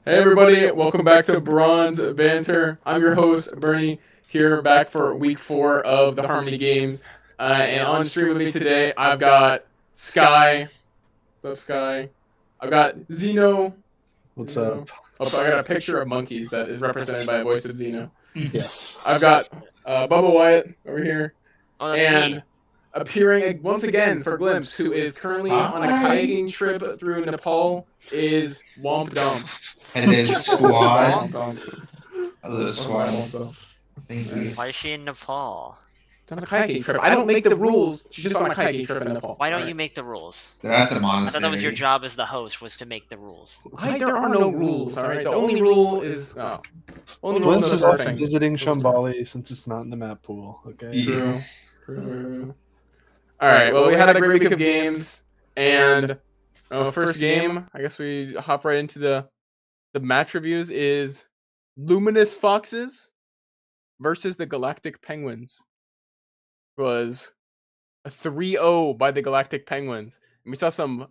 Hey everybody, welcome back to Bronze Banter. I'm your host, Bernie, here back for week 4 of the Harmony Games. And on stream with me today, I've got Sky. What's up, Sky? I've got Zeno. What's up? Oh, I got a picture of monkeys that is represented by a voice of Zeno. Yes. I've got Bubba Wyatt over here. Oh, that's and me. appearing once again for Glimpse, who is currently on a kayaking trip through Nepal, is Womp Dump. And it is squad. Womp Hello, squad. Thank you. Why is she in Nepal? It's on a kayaking trip. I don't make the rules. She's just on a kayaking trip in Nepal. Why don't you make the rules? They're at the I monastery. thought that was your job as the host, was to make the rules. There are no rules. All right. The only rule is only rule Glimpse is is no off surfing. visiting Shambhala since it's not in the map pool. Okay. Yeah. True. All right. Well, we had a great week of games, and first game, I guess we hop right into the match reviews. Is Luminous Foxes versus the Galactic Penguins. It was a 3-0 by the Galactic Penguins, and we saw some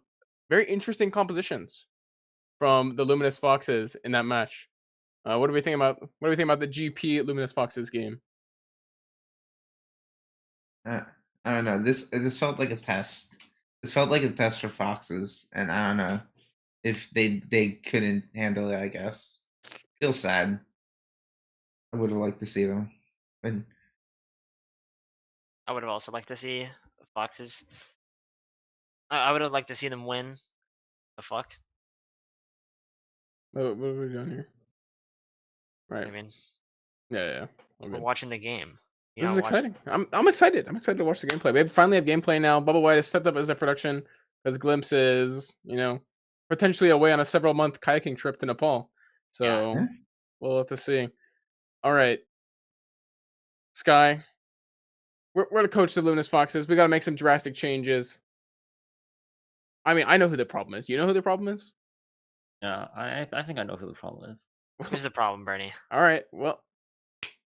very interesting compositions from the Luminous Foxes in that match. What do we think about the GP Luminous Foxes game? I don't know. This felt like a test. This felt like a test for Foxes, and I don't know if they couldn't handle it. I guess feels sad. I would have liked to see them, but I would have also liked to see Foxes. I would have liked to see them win. The fuck? What are we doing here? Right. I mean, Yeah. we're watching the game. This is exciting. I'm excited. I'm excited to watch the gameplay. We finally have gameplay now. Bubba White has stepped up as a production, as Glimpse is, potentially away on a several-month kayaking trip to Nepal. So Yeah. we'll have to see. All right, Sky. We're the coach of the Luminous Foxes. We got to make some drastic changes. I mean, I know who the problem is. You know who the problem is? Yeah, I think I know who the problem is. Here's the problem, Bernie. All right. Well,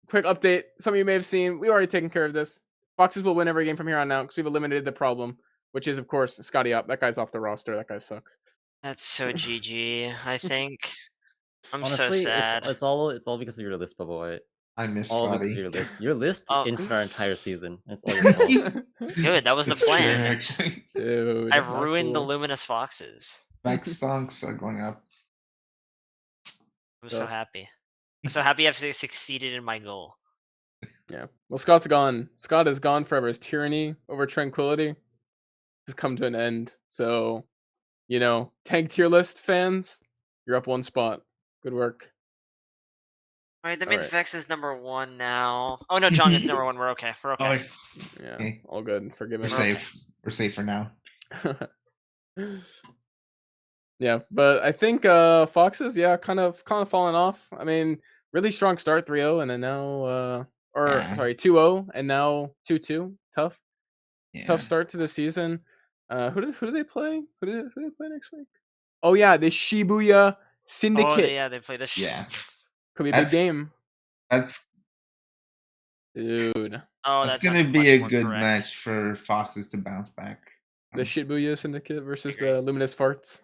quick update. Some of you may have seen. We already taken care of this. Foxes will win every game from here on out because we've eliminated the problem, which is, of course, Scotty up. That guy's off the roster. That guy sucks. That's so GG. I think. I'm Honestly, so sad. it's all because of your list, Bubba White. I miss All because of Scotty. your list. Your list Oh. into our entire season. It's all your fault. Good. That was the It's true, plan. actually. Dude, I've not ruined the cool. Luminous Foxes. Max stonks are going up. I'm so happy. I'm so happy I've succeeded in my goal. Yeah. Well, Scott's gone. Scott is gone forever. His tyranny over Tranquility has come to an end. So, tank tier list fans, you're up one spot. Good work. Alright, that All means right. Vex is number 1 now. Oh no, Jong is number 1. We're okay. We're okay. Yeah. Okay. All good. Forgiven. We're safe. We're safe for now. Yeah, but I think Foxes, kind of falling off. I mean, really strong start 3-0 and then now Yeah. 2-0 and now 2-2. Tough Yeah. start to the season. Who do they play? Who do they play next week? Oh yeah, the Shibuya Syndicate. Oh yeah, they play this. Yeah. Could be a big game. That's Dude. Oh, that's that gonna sounds be much a more good correct. match for Foxes to bounce back. The Shibuya Syndicate versus Agree. the Luminous Farts.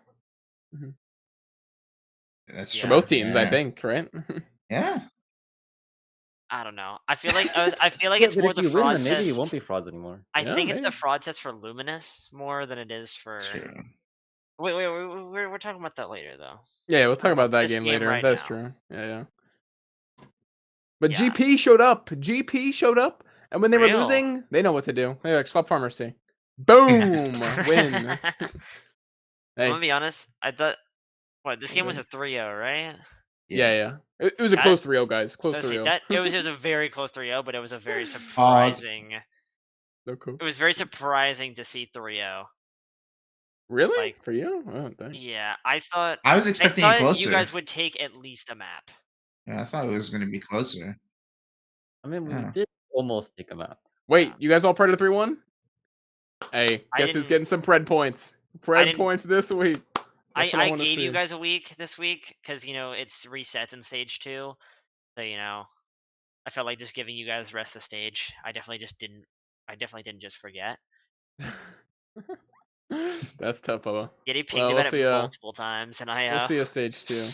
That's Yeah. For true. both teams, I Yeah. think, right? Yeah. I don't know. I feel like it's But more if the you win, fraud then maybe test. you won't be frauds anymore. I Yeah, think it's the maybe. fraud test for Luminous more than it is for. That's true. Wait, we're talking about that later though. Yeah, we'll talk about that this game game later. right That's now. true. Yeah. But Yeah. GP showed up. And when they were Real. losing, they know what to do. They're like, swap pharmacy. Boom! Win. I'm Hey. gonna be honest. I thought, this game was a 3-0, right? Yeah. It was a close 3-0, guys. Close Let's see, 3-0. it was a very close 3-0, but it was a very surprising. So cool. It was very surprising to see 3-0. Really? like- For you? Oh, dang. Yeah, I thought I was expecting it closer. you guys would take at least a map. Yeah, I thought it was gonna be closer. I mean, we Yeah. did almost take a map. Wait, you guys all part of the 3-1? Hey, I guess who's didn't- getting some pred points? didn't- Points this week. That's what I wanna gave see. you guys a week this week because it's resets in stage 2, so I felt like just giving you guys the rest of the stage. I definitely didn't just forget. That's tough, Bubba. Yeah, he pinged Well, him we'll at see. it multiple times, and I We'll see you stage 2.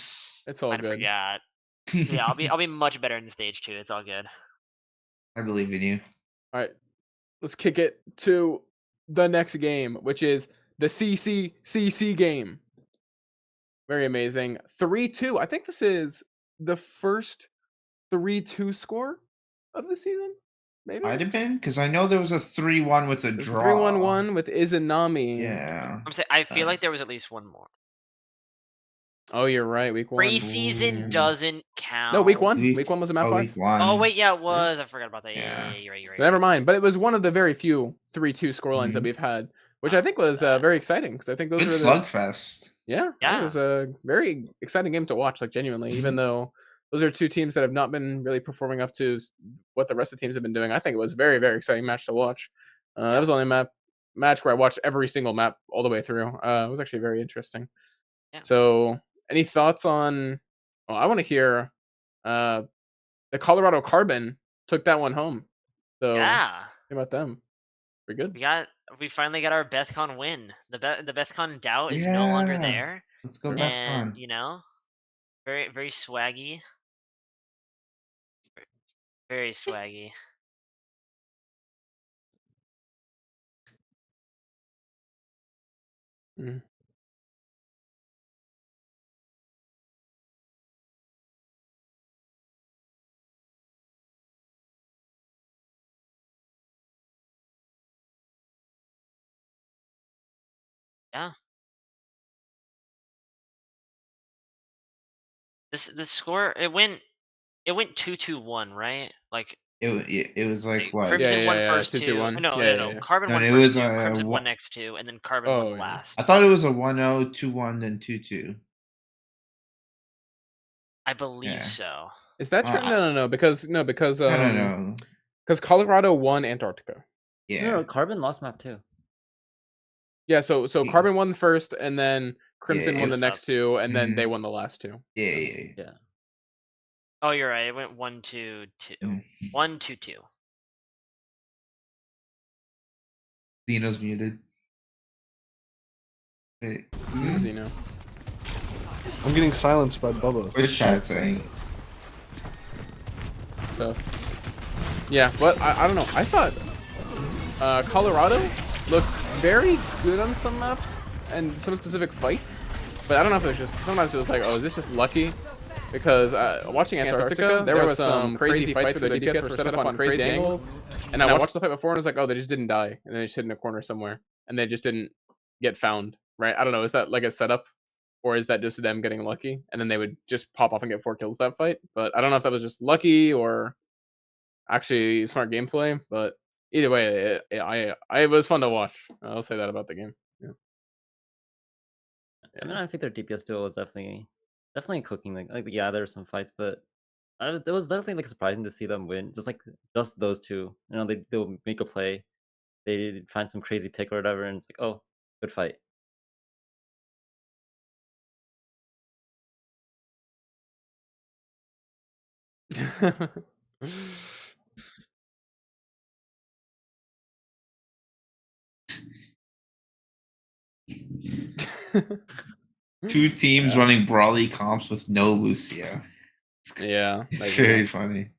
It's all might have good. forgot. Yeah, I'll be much better in stage 2. It's all good. I believe in you. All right, let's kick it to the next game, which is the CCCC game. Very amazing. 3-2. I think this is the first 3-2 score of the season. Maybe. Might have been because I know there was a 3-1 with a There's draw. 3-1-1 with Izanami. Yeah. I'm saying I feel like there was at least one more. Oh, you're right. Week 1. Preseason Ooh. doesn't count. No, week 1. Week- Week 1 was a map Oh, 5. week 1. Oh wait, yeah, it was. I forgot about that. Yeah, Yeah. you're right. You're right. So never mind. But it was one of the very few 3-2 scorelines that Mhm. we've had, which I think was very exciting because I think those Good were the slugfest. Yeah, I think Yeah. it was a very exciting game to watch. Like genuinely, even though those are two teams that have not been really performing up to what the rest of the teams have been doing, I think it was a very very exciting match to watch. That was the only match where I watched every single map all the way through. It was actually very interesting. Yeah. So, any thoughts on? Well, I want to hear. The Colorado Carbon took that one home. So, Yeah. think about them. Pretty good. We finally got our BethCon win. The BethCon doubt is no longer Yeah. there, Let's go Sure. and BethCon. very very swaggy. Very swaggy. Mm. Yeah. This score it went 2-2-1, right? Like It was like what? Crimson won Yeah, first 2-2-1. two. No, Yeah, no, yeah, no. yeah. Carbon No, won it first was, two. Crimson won one- next two, and then Carbon won Oh, the yeah. last. I thought it was a 1-0, 2-1, then 2-2. I believe Yeah. so. Is that true? No, because No. because Colorado won Antarctica. Yeah. No, Carbon lost map too. Yeah, so Yeah. Carbon won first, and then Crimson it won the was next up. two, and then Mhm. they won the last two. Yeah, yeah. Yeah. Oh, you're right. It went 1-2-2. Mm. 1-2-2. Xeno's muted. Wait. Easy now. I'm getting silenced by Bubba. What's chat saying? Tough. Yeah, but I don't know. I thought Colorado looked very good on some maps and some specific fights, but I don't know if it was just sometimes it was like, oh, is this just lucky? Because watching Antarctica, there was some crazy fights where the DPS were set up on crazy angles, and I watched the fight before and was like, oh, they just didn't die, and then they just hid in a corner somewhere, and they just didn't get found, right? I don't know, is that like a setup, or is that just them getting lucky, and then they would just pop off and get 4 kills that fight? But I don't know if that was just lucky or actually smart gameplay, but either way, it was fun to watch. I'll say that about the game. Yeah. I mean, I think their DPS duo was definitely cooking. Like yeah, there were some fights, but it was definitely like surprising to see them win. Just those two. You know, they'll make a play, they find some crazy pick or whatever, and it's like, oh, good fight. Two teams Yeah. running brawly comps with no Lucio. Yeah, It's like, very yeah. funny.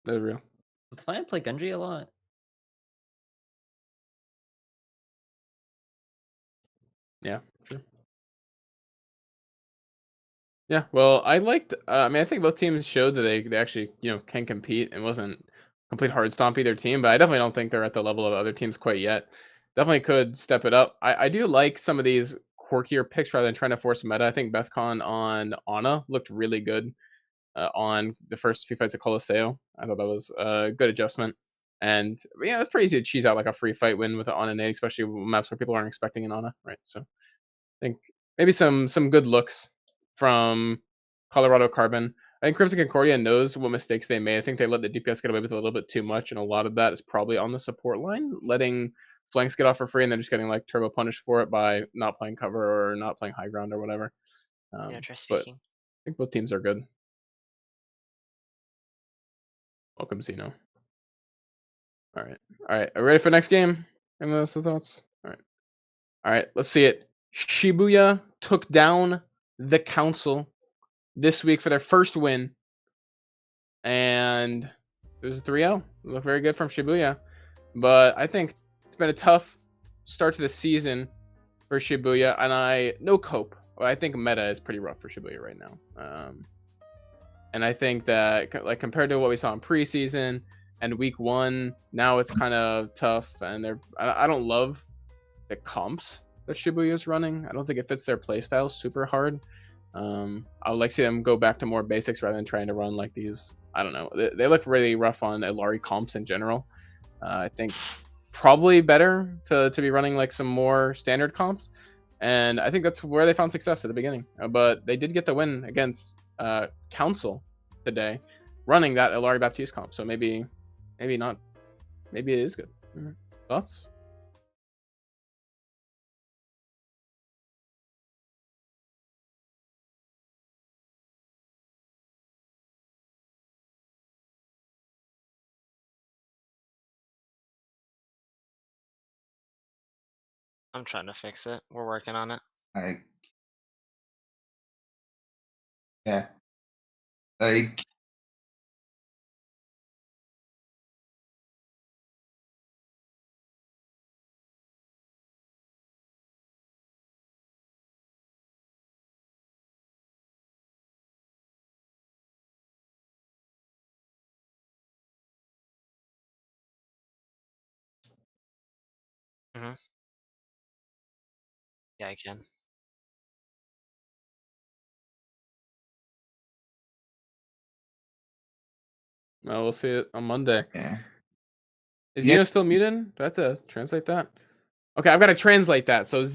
That's real. Does Fine play Genji a lot? Yeah, sure. Yeah, well, I liked. I mean, I think both teams showed that they actually can compete and wasn't complete hard stomp either team. But I definitely don't think they're at the level of other teams quite yet. Definitely could step it up. I do like some of these quirkier picks rather than trying to force meta. I think BethCon on Ana looked really good on the first few fights at Colosseo. I thought that was a good adjustment. And yeah, it's pretty easy to cheese out like a free fight win with an Ana nade, especially maps where people aren't expecting an Ana, right? So I think maybe some good looks from Colorado Carbon. I think Crimson Concordia knows what mistakes they made. I think they let the DPS get away with a little bit too much, and a lot of that is probably on the support line, letting flanks get off for free and then just getting like turbo punished for it by not playing cover or not playing high ground or whatever. Yeah, try But speaking. I think both teams are good. Welcome, Zeno. All right. Are we ready for the next game? Anyone else with thoughts? All right. Let's see it. Shibuya took down the Council this week for their first win, and it was a 3-0. Looked very good from Shibuya, but I think it's been a tough start to the season for Shibuya, and no cope. I think meta is pretty rough for Shibuya right now. And I think that, like, compared to what we saw in preseason and week 1, now it's kind of tough. And I don't love the comps that Shibuya is running. I don't think it fits their playstyle super hard. I would like to see them go back to more basics rather than trying to run like these. I don't know. They look really rough on Ilari comps in general. I think probably better to be running like some more standard comps. And I think that's where they found success at the beginning. But they did get the win against Council today, running that Ilari Baptiste comp. So maybe not. Maybe it is good. Thoughts? I'm trying to fix it. We're working on it. Like, yeah. Like, Yeah, I can. Well, we'll see it on Monday. yeah. Is Yeah. Zeno still muted? Do I have to translate that? Okay, I've got to translate that. So what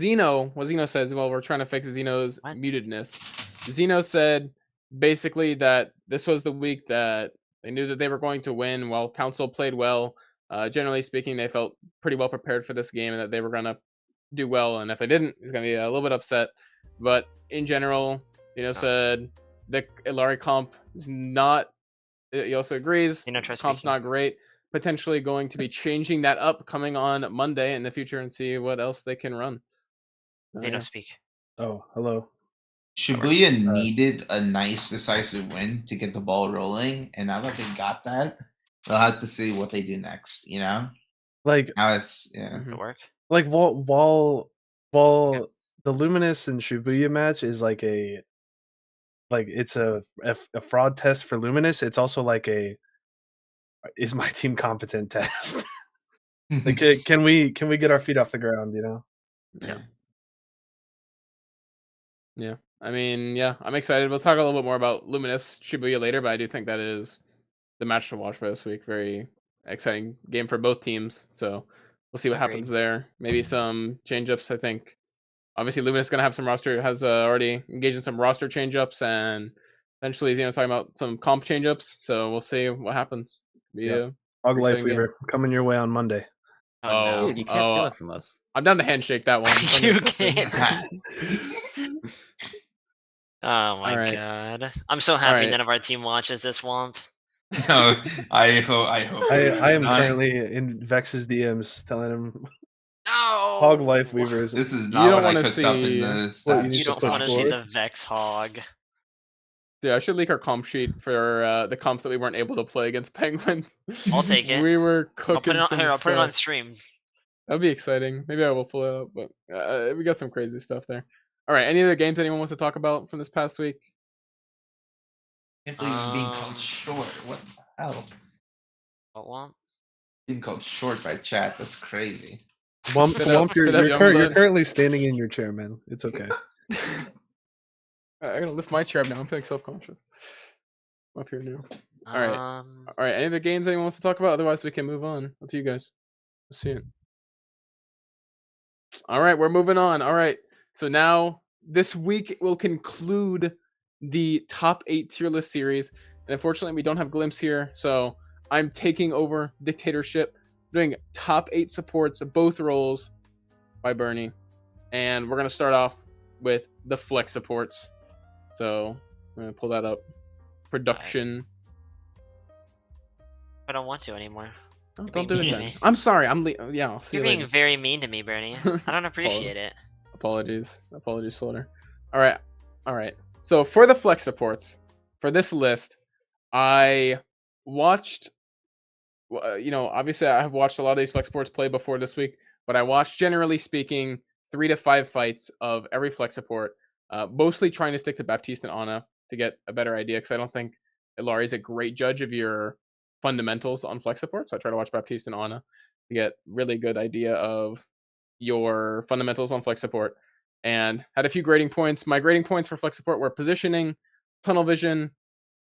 Zeno says, well, we're trying to fix Zeno's What? mutedness. Zeno said basically that this was the week that they knew that they were going to win. While Council played well, generally speaking, they felt pretty well prepared for this game and that they were going to do well. And if they didn't, he's going to be a little bit upset. But in general, said the Ilari comp is not. He also agrees. Zeno, try Comp's speaking. not great. Potentially going to be changing that up coming on Monday in the future and see what else they can run. Zeno, Yeah. speak. Oh, hello. Shibuya needed a nice decisive win to get the ball rolling, and now that they got that, they'll have to see what they do next. Like Now it's Mhm. It work? like while the Luminous and Shibuya match is like it's a fraud test for Luminous, it's also like is my team competent test. Like can we get our feet off the ground, Yeah. Yeah. I mean, yeah, I'm excited. We'll talk a little bit more about Luminous Shibuya later, but I do think that is the match to watch for this week. Very exciting game for both teams. So we'll see what happens there. Maybe some change-ups, I think. Obviously, Luminous is going to have some already engaged in some roster change-ups, and eventually Zeno's talking about some comp change-ups. So we'll see what happens. Yeah. Hog Life exciting game. Weaver coming your way on Monday. Oh, no. Dude, you can't steal that from us. I'm down to handshake that one. You can't. Oh my Alright. god. I'm so happy Alright. none of our team watches this Womp. no, I hope. I am not. currently in Vex's DMs telling him No! Hog Life Weaver is This is You not don't what I wanna cooked up in see- the What, you stats. need You to don't push want to see forward? the Vex Hog. Dude, I should leak our comp sheet for the comps that we weren't able to play against Penguins. I'll take it. We were I'll cooking put it on some here. I'll put it on stuff. stream. That'd be exciting. Maybe I will pull it up, but we got some crazy stuff there. All right, any other games anyone wants to talk about from this past week? I can't believe you're being called short. What the hell? What Womp? Being called short by chat. That's crazy. Womp, Sit up, Womp, you're, sit up, you're, young you're blood. currently standing in your chair, man. It's okay. I gotta lift my chair up now. I'm feeling self-conscious. I'm up here now. Alright. All right. Any other games anyone wants to talk about? Otherwise, we can move on. Up to you guys. Let's see it. All right, we're moving on. All right. So now this week will conclude the top 8 tier list series. And unfortunately, we don't have Glimpse here, so I'm taking over dictatorship, doing top 8 supports of both roles by Bernie. And we're gonna start off with the flex supports. So I'm gonna pull that up. Production. I don't want to anymore. Oh, You're don't do being it mean to then. me. I'm sorry. Yeah, I'll see You're you being later. very mean to me, Bernie. I don't appreciate it. Apologies, Slaughter. All right. So for the flex supports for this list, I watched. Obviously I have watched a lot of these flex supports play before this week, but I watched, generally speaking, 3 to 5 fights of every flex support. Mostly trying to stick to Baptiste and Ana to get a better idea, because I don't think Ilari is a great judge of your fundamentals on flex support. So I try to watch Baptiste and Ana to get really good idea of your fundamentals on flex support, and had a few grading points. My grading points for flex support were positioning, tunnel vision,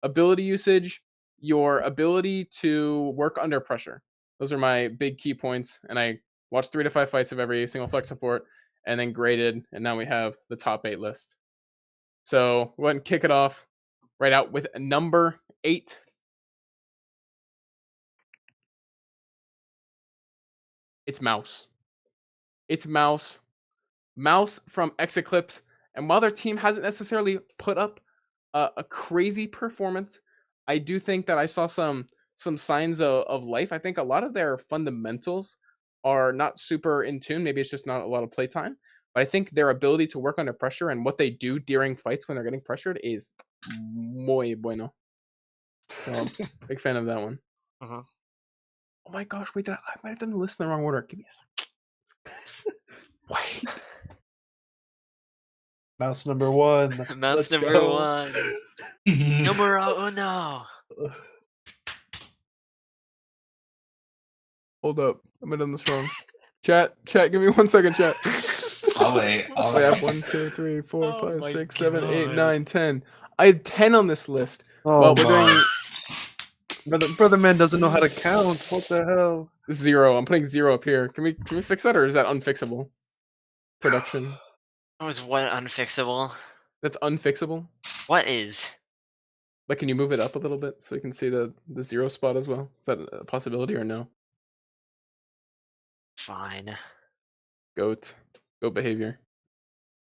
ability usage, your ability to work under pressure. Those are my big key points, and I watched 3 to 5 fights of every single flex support and then graded, and now we have the top 8 list. So we'll go ahead and kick it off right out with number 8. It's Mouse. It's Mouse. Mouse from Eclipse, and while their team hasn't necessarily put up a crazy performance, I do think that I saw some signs of life. I think a lot of their fundamentals are not super in tune. Maybe it's just not a lot of playtime. But I think their ability to work under pressure and what they do during fights when they're getting pressured is muy bueno. So big fan of that one. Mhm. Oh my gosh, wait, I might have done the list in the wrong order. Give me a second. Wait. Mouse number 1. Mouse Let's number go. 1. Numero uno. Hold up. I might have done this wrong. Chat, give me 1 second, chat. I'll wait. Oh, I have 1, 2, 3, 4, Oh 5, my 6, 7, 8, God. 9, 10. I had 10 on this list. Oh, Well, we're doing brother man doesn't know how to count. What the hell? 0. I'm putting 0 up here. Can we fix that, or is that unfixable? Production. That was what unfixable. That's unfixable. What is? Like, can you move it up a little bit so we can see the 0 spot as well? Is that a possibility or no? Fine. Goat behavior.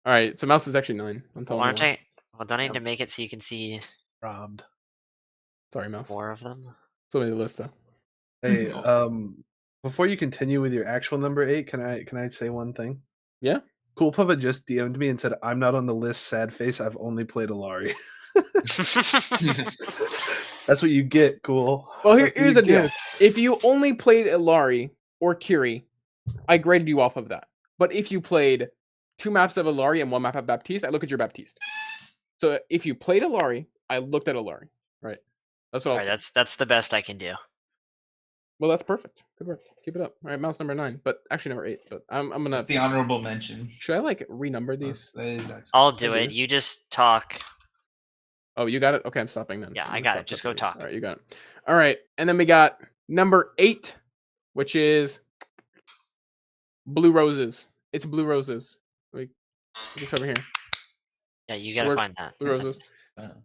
All right, so Mouse is actually 9. I'm Well, telling aren't you. I? Well, don't I need Yep. to make it so you can see Robbed. Sorry, Mouse. more of them? Still made the list though. Hey, before you continue with your actual number 8, can I say one thing? Yeah. Cool Pubba just DM'd me and said, "I'm not on the list. Sad face. I've only played Ilari." That's what you get, Cool. Well, That's what here's you the deal. get. If you only played Ilari or Kiri, I graded you off of that. But if you played 2 maps of Ilari and 1 map of Baptiste, I look at your Baptiste. So if you played Ilari, I looked at Ilari. Right. That's what I'll Alright, say. that's the best I can do. Well, that's perfect. Good work. Keep it up. All right, Mouse number 9, but actually number 8. But I'm gonna. That's the honorable mention. Should I like renumber these? That is actually. I'll do I it. do. You just talk. Oh, you got it. Okay, I'm stopping then. Yeah, I'm I gonna got stop it. Just typing go these. talk. All right, you got it. All right, and then we got number 8, which is Blue Roses. It's Blue Roses. Like this over here. Yeah, you gotta Word- find that. Blue Roses. That's-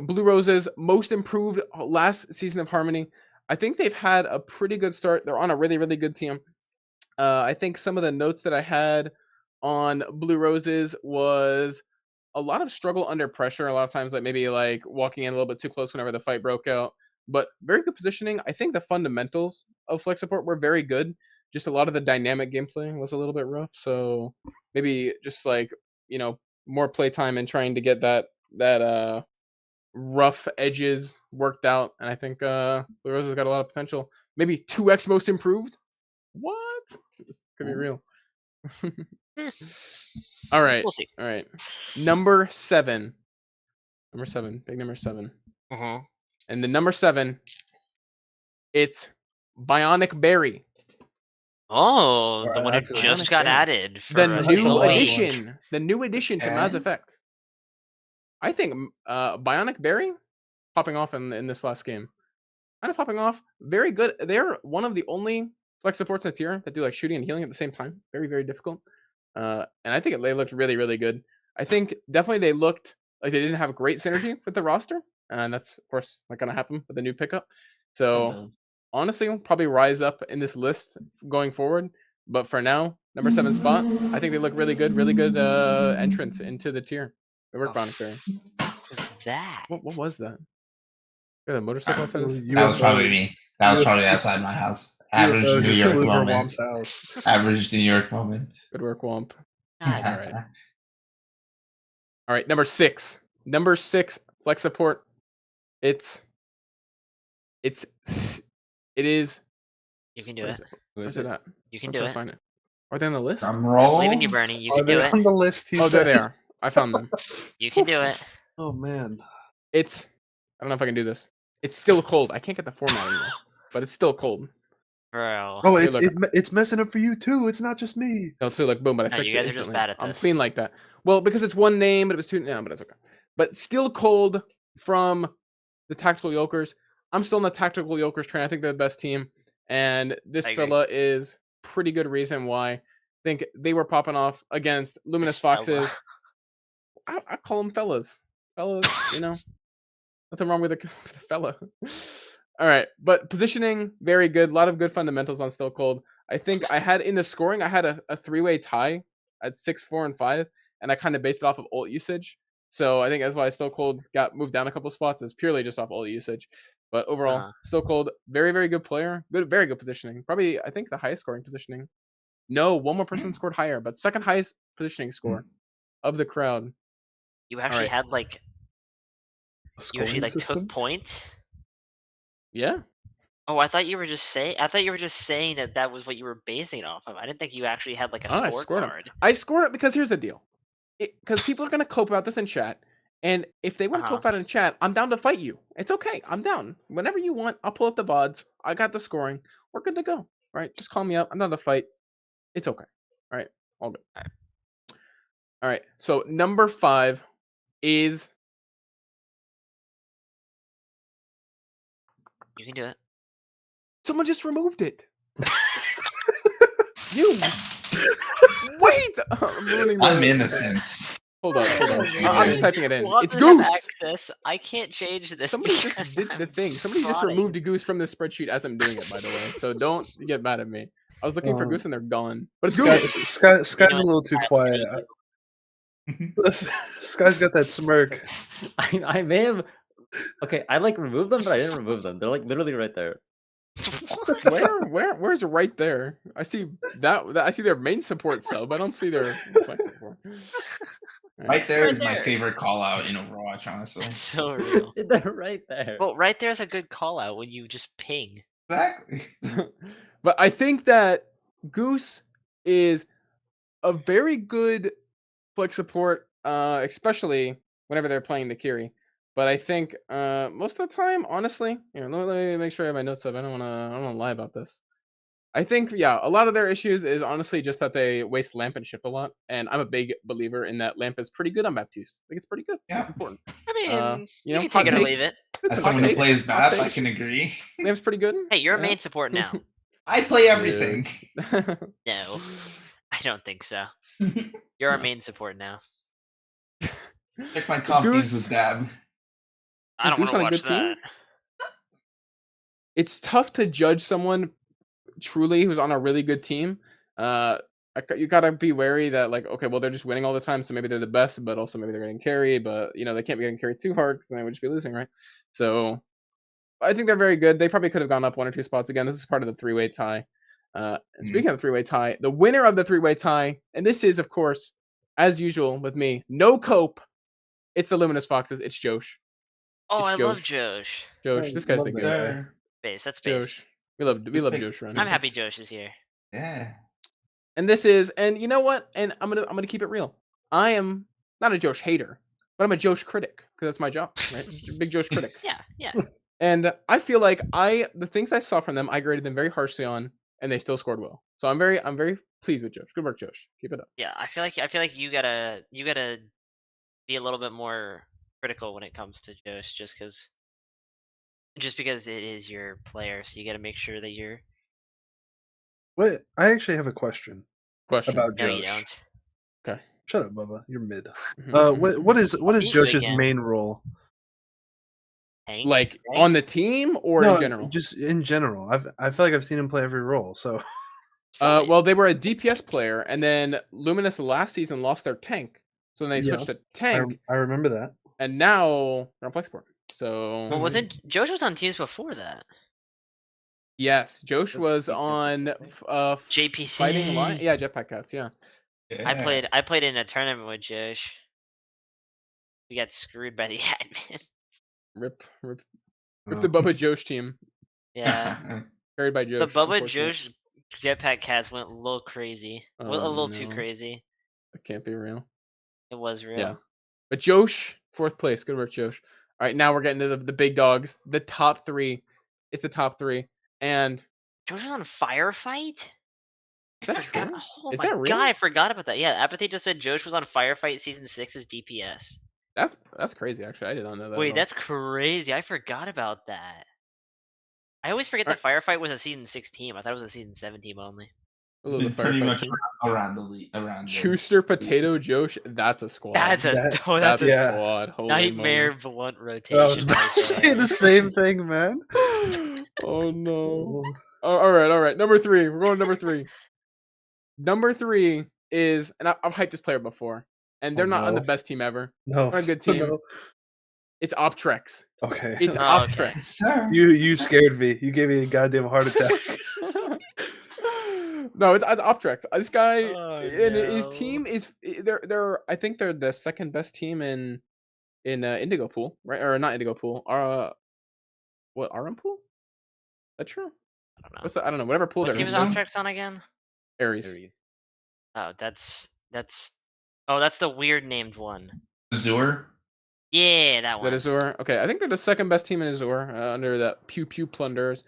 Blue Roses, most improved last season of Harmony. I think they've had a pretty good start. They're on a really, really good team. I think some of the notes that I had on Blue Roses was a lot of struggle under pressure. A lot of times, like maybe like walking in a little bit too close whenever the fight broke out. But very good positioning. I think the fundamentals of flex support were very good. Just a lot of the dynamic gameplay was a little bit rough. So maybe just like more playtime and trying to get that rough edges worked out. And I think Blue Roses got a lot of potential. Maybe 2x most improved. What? Could be real. All right. We'll see. All right. Number 7. Number 7. Big number 7. Mhm. And the number 7, it's Bionic Berry. Oh, the Alright, one who that's a- just Bionic got Berry. added for The a That's a new lot. addition. The new addition to Mass Okay. Effect. I think Bionic Berry popping off in this last game. Kind of popping off. Very good. They're one of the only flex supports in the tier that do like shooting and healing at the same time. Very, very difficult. And I think they looked really, really good. I think definitely they looked like they didn't have a great synergy with the roster. And that's, of course, not going to happen with the new pickup. So, honestly, probably rise up in this list going forward. But for now, number 7 spot, I think they look really good entrance into the tier. Good work, Oh, Bionic Berry. What's that? What was that? Got a motorcycle outside his- That was probably UFO me. That was UFO probably outside my house. Average UFO New just York flew over moment. Womp's house. Average New York moment. Good work, Womp. God, All right. All right, number 6. Number 6, flex support. It is. you can do Where it. is it? Who Where's is it it? at? You can I'm do trying to it. find it. Are they on the list? Drum I roll. believe in you, Bernie. You Are can they do it. on the list? He Oh, there they says? are. I found them. You can do it. Oh man. It's. I don't know if I can do this. It's still cold. I can't get the formatting though, but it's still cold. Bro. Oh, Hey, it's look. it's messing up for you too. It's not just me. No, so like boom, but I No, fixed you it guys are just instantly. bad at I'm this. clean like that. Well, because it's one name, but it was two. No, but that's okay. But still cold from the Tactical Yokers. I'm still in the Tactical Yokers train. I think they're the best team, and this I agree. fella is pretty good reason why. I think they were popping off against Luminous This fella. Foxes. I call them fellas. Fellas, you know. Nothing wrong with the fella. All right, but positioning very good. A lot of good fundamentals on Still Cold. I think I had in the scoring, I had a 3-way tie at 6, 4, and 5, and I kind of based it off of ult usage. So I think that's why Still Cold got moved down a couple spots. It's purely just off ult usage. But overall, Uh-huh. Still Cold, very, very good player. Good, very good positioning. Probably, I think, the highest scoring positioning. No, one more person scored higher, but second highest positioning score of the crowd. You actually right. had like A you actually scoring like system. took points. Yeah. Oh, I thought you were just saying that that was what you were basing it off of. I didn't think you actually had like a I scored him. scorecard. I scored it because here's the deal. Because people are gonna cope about this in chat, and if they want to Uh-huh. cope about it in chat, I'm down to fight you. It's okay. I'm down. Whenever you want, I'll pull up the VODs. I got the scoring. We're good to go. Right? Just call me up. I'm down to fight. It's okay. All right. All good. All right. So number 5 is You can do it. someone just removed it. You wait. I'm ruining the. I'm innocent. Hold on. Hold on. Oh, I'm just man. typing it in. Want It's to have Goose. access. I can't change this. Somebody because just did the I'm thing. Somebody just plotting. removed a Goose from the spreadsheet as I'm doing it, by the way. So don't get mad at me. I was looking for Goose and they're gone. But it's Goose. Sky's You a know, little too I quiet. hate you. Sky's got that smirk. I may have. Okay, I like removed them, but I didn't remove them. They're like literally right there. Where's it right there? I see that I see their main support sub. I don't see their flex support. Right there Right is my there. favorite call out in Overwatch, honestly. That's so real. They're right there. Well, right there's a good call out when you just ping. Exactly. But I think that Goose is a very good flex support, especially whenever they're playing the Kiri. But I think most of the time, honestly, let me make sure I have my notes up. I don't wanna lie about this. I think a lot of their issues is honestly just that they waste lamp and shift a lot, and I'm a big believer in that lamp is pretty good on Baptiste. I think it's pretty good. Yeah. It's important. I mean, You you know, can hot take it or take. leave it. It's As a hot someone who take. plays Hot Bap, I take. can agree. Lamp's pretty good. Hey, you're a Yeah. main support now. I play everything. No, I don't think so. You're our main support now. Check my comp games Goose. with Dab. I don't Goose want to on a watch good team? that. It's tough to judge someone truly who's on a really good team. You gotta be wary that like, okay, well they're just winning all the time, so maybe they're the best, but also maybe they're getting carried. But they can't be getting carried too hard because then they would just be losing, right? So I think they're very good. They probably could have gone up 1 or 2 spots again. This is part of the 3-way tie. And speaking of the 3-way tie, the winner of the 3-way tie, and this is of course, as usual with me, no cope. It's the Luminous Foxes. It's Josh. Oh, It's I love Josh. Josh. Josh, this guy's love the that goat. guy. There. Base, that's base. Josh. We love pick. Josh around I'm here. happy Josh is here. Yeah. And this is, and you know what? And I'm gonna keep it real. I am not a Josh hater, but I'm a Josh critic because that's my job, right? Big Josh critic. Yeah, yeah. And I feel like the things I saw from them, I graded them very harshly on, and they still scored well. So I'm very pleased with Josh. Good work, Josh. Keep it up. Yeah, I feel like you gotta be a little bit more critical when it comes to Josh, just because it is your player, so you gotta make sure that you're. Wait, I actually have a question Question. about No, you Josh. don't. Okay. Shut up, Bubba. You're mid. Mhm. What is beat you Josh's again. main role? Tank? Like Tank? on the team or No, in general? just in general. I feel like I've seen him play every role. So Fine. Well, they were a DPS player, and then Luminous last season lost their tank, so then they Yeah, switched to tank, I remember that. and now they're on Flexport. So Well, wasn't Josh was on teams before that? yes, Josh That's was Jetpack on Cats, JPC. Fighting Lion. Yeah, Jetpack Cats. Yeah. Yeah. I played in a tournament with Josh. We got screwed by the admin. Rip Oh. the Bubba Josh team Yeah. carried by The Josh. Bubba unfortunately. Josh Jetpack Cats went a little crazy. Well, a Oh, little too no. crazy. That can't be real. It was real. Yeah. But Josh, 4th place. Good work, Josh. All right, now we're getting to the big dogs. The top 3. It's the top 3. And Josh was on Firefight? is that true? Oh Is my that real? god, I forgot about that. Yeah, Apathy just said Josh was on Firefight Season 6 as DPS. That's crazy, actually. I did not know that. Wait, at all. that's crazy. I forgot about that. I always forget that Firefight was a Season 6 team. I thought it was a Season 7 team only. Ooh, Been the pretty Firefight much team. around the league. Around the Chuster, Potato, Josh. That's a squad. That's a That's a yeah. squad. Holy nightmare moly. blunt I was rotation. about right to say there. the same thing, man. Oh no. Oh, All right. Number 3. We're going to number 3. Number 3 is, and I've hyped this player before, and they're not on the no. best team ever. No. They're a good team. No. It's Optrex. Okay. It's Oh, okay. Optrex. Sir. You scared me. You gave me a goddamn heart attack. No, it's Optrex. This guy Oh, and his no. team is they're I think they're the second best team in Indigo Pool, right? Or not Indigo Pool. What RM Pool? That's true. I don't know. What's I don't know. Whatever pool What they're team is in. Optrex on again? Aries. Aries. Oh, that's the weird named one. Azure. Yeah, that That one. Azure. Okay, I think they're the second best team in Azure under the Pew Pew Plunders.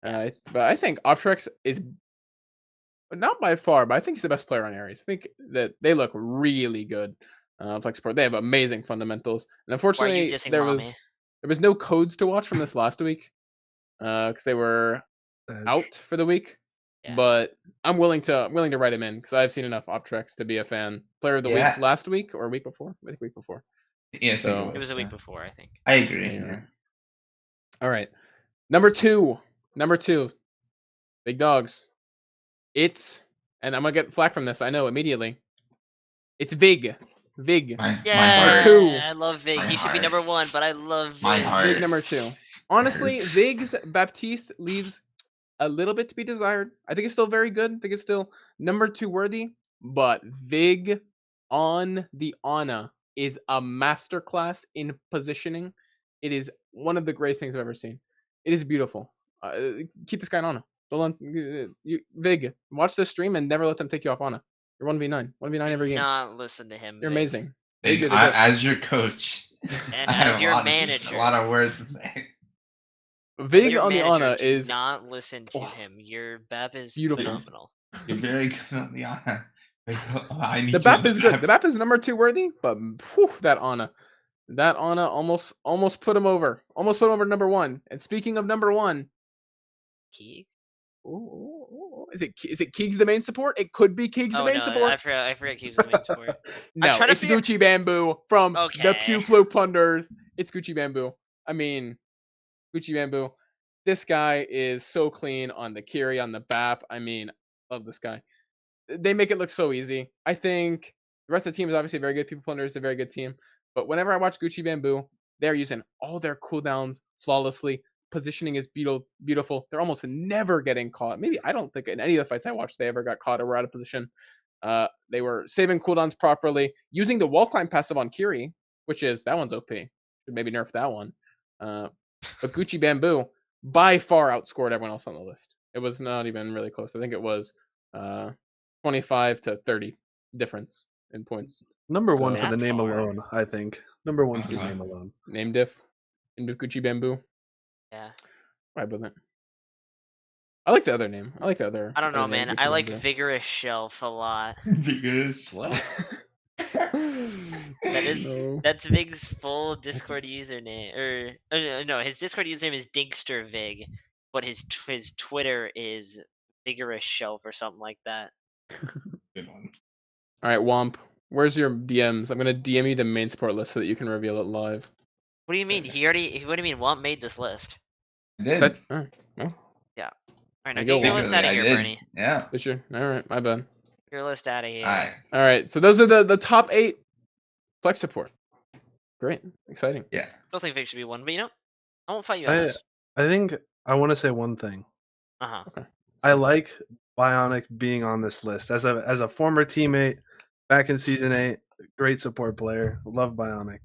Yes. But I think Optrex is not by far, but I think he's the best player on Aries. I think that they look really good. Flex Support. They have amazing fundamentals. And Why are unfortunately, you dissing there mommy? was no codes to watch from this last week because they were out for the week. Yeah. But I'm willing to write him in because I've seen enough Optrex to be a fan. Player of the week last week or week before? I think week before. Yeah, So- It was a week before, I think. I agree. Yeah. Yeah. All right. Number two. Big dogs. And I'm gonna get flack from this, I know immediately. It's Vig. My Yeah, heart. two. I love Vig. My He should be heart. number 1, but I love Vig. My heart. Vig number 2. Honestly, hurts. Vig's Baptiste leaves a little bit to be desired. I think it's still very good. I think it's still number 2 worthy. But Vig on the Ana is a masterclass in positioning. It is one of the greatest things I've ever seen. It is beautiful. Keep this guy on Ana. Vig, watch this stream and never let them take you off Ana. You're 1v9. 1v9 every game. Not listen to him. You're Vig. amazing. Big, Vig, you're as your coach, And I have as a your lot manager. a lot of words to say. Vig Your on the manager, Ana do is not listen to Oh, him. Your BAP is beautiful. phenomenal. You're very good on the honor. I need the you BAP on the is good. BAP. The BAP is number 2 worthy, but whew, that Ana almost put him over. Almost put him over to number 1. And speaking of number 1, Keeg? is it Keegs the main support? It could be Keegs the Oh main no, support. I forgot Keeg's the main support. No, trying to it's figure- Gucci Bamboo from the Okay. Pew Flu Plunders. It's Gucci Bamboo. I mean, Gucci Bamboo. This guy is so clean on the Kiri, on the BAP. I mean, love this guy. They make it look so easy. I think the rest of the team is obviously very good. People Plunders is a very good team. But whenever I watch Gucci Bamboo, they're using all their cooldowns flawlessly. Positioning is beautiful. They're almost never getting caught. Maybe I don't think in any of the fights I watched they ever got caught or were out of position. They were saving cooldowns properly, using the wall climb passive on Kiri, which is that one's OP. Should maybe nerf that one. But Gucci Bamboo by far outscored everyone else on the list. It was not even really close. I think it was 25 to 30 difference in points. Number 1 for So- the name That far. alone, I think. Number 1 for the Okay. name alone. Name diff. Gucci Bamboo. Yeah. Right with it. I like the other name. I like the other. I don't know, other name, man. Gucci I like Bamboo. Vigorous Shelf a lot. Vigorous. What? That is No. that's Vig's full Discord username, or no, his Discord username is Dinkster Vig, but his Twitter is Vigorous Shelf or something like that. Good one. All right, Womp. Where's your DMs? I'm gonna DM you the main support list so that you can reveal it live. What do you mean? What do you mean? Womp made this list. I did. That, all right, well, Alright, I now go get your Womp. list out of I here, did. Bernie. Yeah. for sure. All right, my bad. Your list out of here. All right. All right, so those are the top 8 flex support. Great, exciting. Yeah. I don't think Vic should be one, but I won't fight you on I this. I think I want to say one thing. Uh huh. Okay. I like Bionic being on this list as a former teammate back in season 8. Great support player. Love Bionic.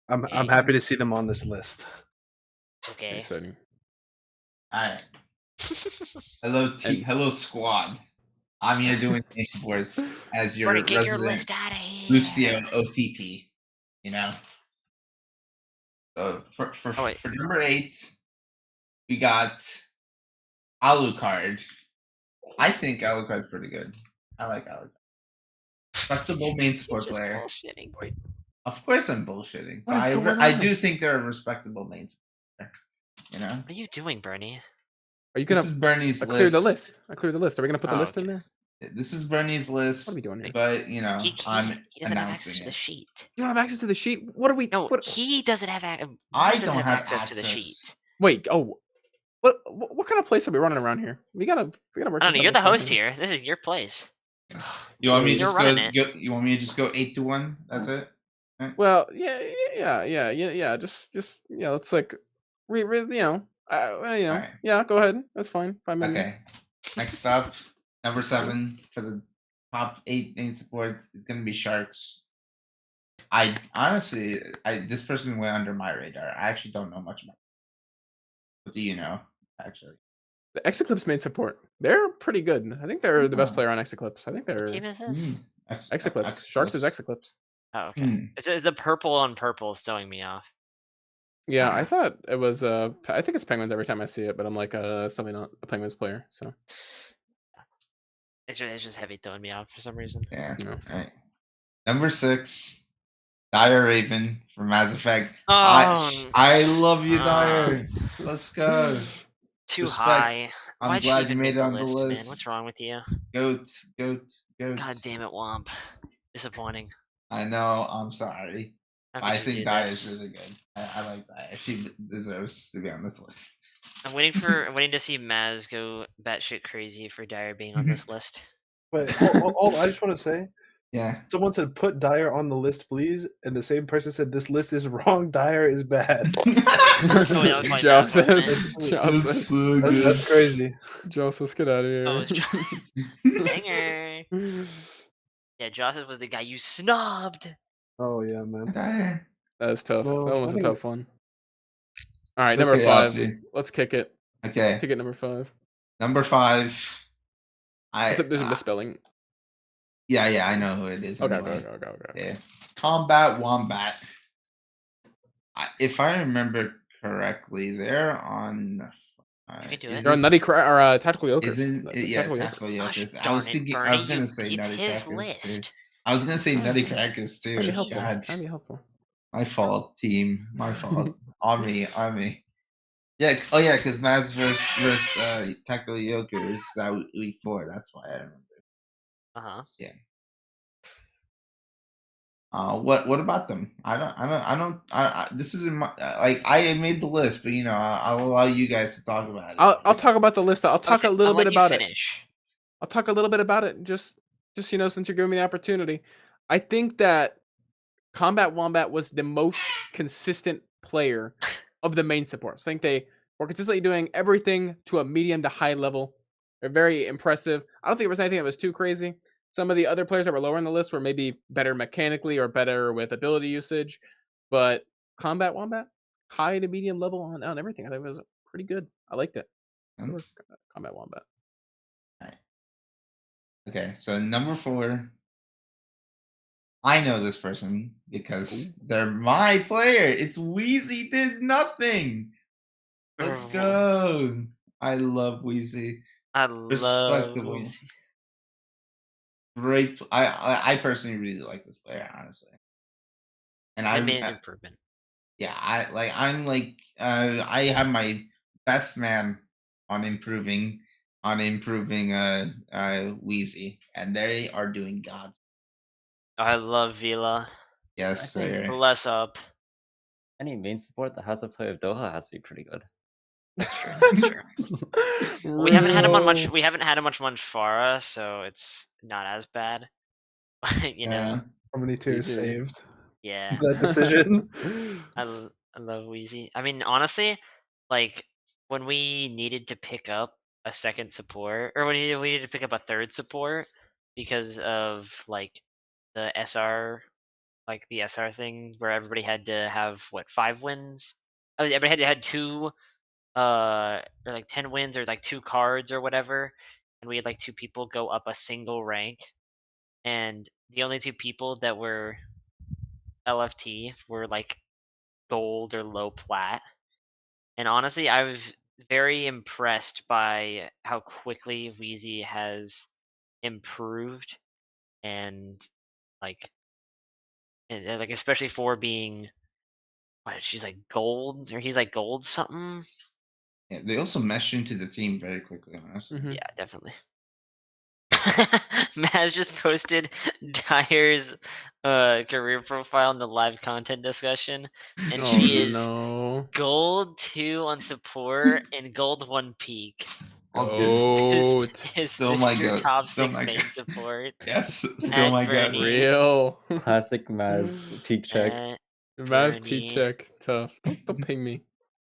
I'm Okay. happy to see them on this list. Okay. Exciting. All right. Hello squad. I'm here doing sports as your Bernie, get your resident list out of here. Lucio OTP. You know. So for Oh, wait. for number 8, we got Alucard. I think Alucard's pretty good. I like Alucard. Respectable main He's support just player. bullshitting. Of course, I'm bullshitting. What is But going I on? do think they're a respectable main support player. You know. What are you doing, Bernie? Are you gonna This is Bernie's list. clear the list? I cleared the list. Are we gonna put the Oh, list in okay. there? This is Bernie's list. What are we doing here? But you know, He can't. I'm He doesn't have access announcing to the it. sheet. You don't have access to the sheet. What are we? No, What? he doesn't have. I doesn't don't have access to the access. sheet. Wait. Oh. What kind of place are we running around here? We gotta work. I don't know. this out You're the before host we- here. This is your place. You want me to You're just running go? You want me to just go 8-1? That's it. Well, yeah. Just let's like, Alright. yeah. Go ahead. That's fine. 5 minutes. Okay. Next up, number 7 for the top 8 main supports is gonna be Sharks. I honestly, this person went under my radar. I actually don't know much about. What do you know? Actually, The Execlips main support. They're pretty good. I think they're the best Oh. player on Execlips. I think What they're team is this? Execlips. Sharks is Execlips. Oh, okay. Hmm. It's the purple on purple is throwing me off. Yeah, I Ah. thought it was. I think it's Penguins every time I see it, but I'm like, something not a Penguins player. So It's just heavy throwing me off for some reason. Yeah. No. All right. Number 6, Dire Raven from Mass Effect. Oh, I love you, Dire. Let's go. too Respect. high. I'm Why'd glad you even you made make it the on the list, man? list. What's wrong with you? Goat. God damn it, Womp. Disappointing. I know. I'm sorry. How I could you think do Dire this? is really good. I like Dire. She deserves to be on this list. I'm waiting to see Maz go batshit crazy for Dyer being on this list. But I just want to say, Yeah. someone said put Dyer on the list, please, and the same person said this list is wrong. Dyer is bad. Oh, yeah, it's like that, wasn't Joseph. it? Joseph. so That's crazy. Joseph, get out of here. Oh, it's Banger. Yeah, Joseph was the guy you snubbed. Oh yeah, man. Dire. That was tough. No, That was I a think- tough one. All right, It's number okay, 5. Algie. Let's kick it. Okay. Kick it number 5. Number 5. There's a misspelling. Yeah, I know who it is. Okay, Anyway. okay. Yeah. Combat Wombat. If I remember correctly, they're on. You can do is it. They're on Nutty or Tactical Yokers. Isn't it, yeah, Tactical Yokers. Tactical Gosh Yokers. I darn was it, thinking. Bernie, I was gonna say it's Nutty his Crackers too. list. I was gonna say Nutty Crackers too. That'd be helpful. God. That'd be helpful. My fault, team. My fault. on me. Yeah. Oh yeah, because Maz versus Tactical Yokers that week 4. That's why I remember. Uh-huh. What about them? This isn't my, like I made the list, but I'll allow you guys to talk about it. I'll talk about the list. I'll talk a little bit about it. Finish. I'll talk a little bit about it. Just since you're giving me the opportunity, I think that Combat Wombat was the most consistent player of the main supports. I think they were consistently doing everything to a medium to high level. They're very impressive. I don't think there was anything that was too crazy. Some of the other players that were lower on the list were maybe better mechanically or better with ability usage, but Combat Wombat, high to medium level on everything. I think it was pretty good. I liked it. Combat Wombat. Okay, so number 4. I know this person because they're my player. It's Wheezy did nothing. Let's go. I love Wheezy. I love Respectable. Wheezy. Great. I personally really like this player, honestly. And I I made an improvement. yeah, I have my best man on improving Wheezy, and they are doing God. I love Vila. Yes, sir. Bless up. Any main support that has to play with Doha has to be pretty good. That's true. That's true. We haven't had him on much. We haven't had him much Farah, so it's not as bad. But Yeah. How many tiers did. saved? Yeah, that decision. I love Wheezy. I mean, honestly, like when we needed to pick up a second support, or we needed to pick up a third support because of like the SR, like the SR thing where everybody had to have what 5 wins. Oh, everybody had to had 2, or like 10 wins or like 2 cards or whatever, and we had like 2 people go up a single rank, and the only 2 people that were LFT were like gold or low plat. And honestly, I was very impressed by how quickly Wheezy has improved, and like like especially for being what, she's like gold, or he's like gold something. Yeah, they also meshed into the team very quickly, honestly. Mhm. Yeah, definitely. Maz just posted Dyer's career profile in the live content discussion, and Oh she is no. gold 2 on support and gold 1 peak. Goat. Is Still this my your goat. top Still 6 my main goat. support? Yes, still At my goat. Bernie. Real. Classic Maz peak check. At Maz P Bernie. check. Tough. Don't ping me.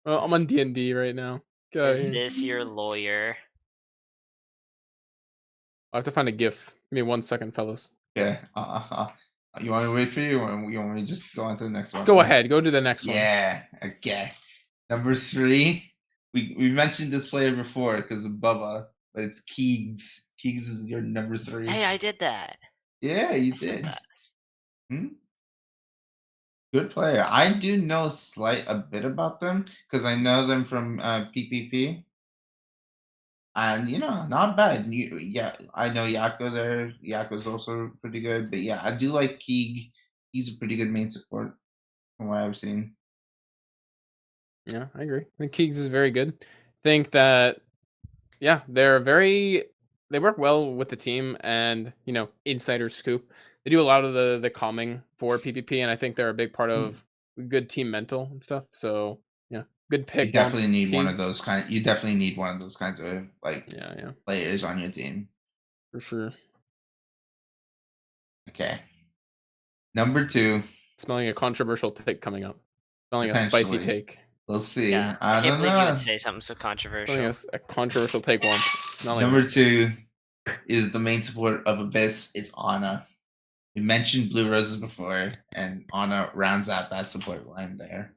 Well, I'm on D&D right now. Get out of Is here. this your lawyer? I'll have to find a GIF. Give me 1 second, fellas. Okay. You want me to wait for you, or you want me to just go on to the next one? Go ahead. Go to the next one. Yeah. Okay. Number 3. We mentioned this player before because of Bubba, but it's Keegs. Keegs is your number 3. Hey, I did that. Yeah, you I said did. that. Good player. I do know a bit about them because I know them from PPP. And not bad. Yeah, I know Yakko there. Yakko's also pretty good. But yeah, I do like Keeg. He's a pretty good main support from what I've seen. Yeah, I agree. I think Keegs is very good. Think that, yeah, they work well with the team, and insider scoop. They do a lot of the calming for PPP, and I think they're a big part of good team mental and stuff. So yeah, good You pick. Womp. definitely need one of Keegs. those kind. You definitely need one of those kinds of Yeah, players on your team. for sure. Okay. Number 2. Smelling a controversial take coming up. Smelling a spicy Potentially. take. We'll see. Yeah, I I can't don't believe you know. would say something so Smelling controversial. a controversial take. Womp. Smelling Number it. 2 is the main support of Abyss. It's Ana. We mentioned Blue Roses before, and Ana rounds out that support line there.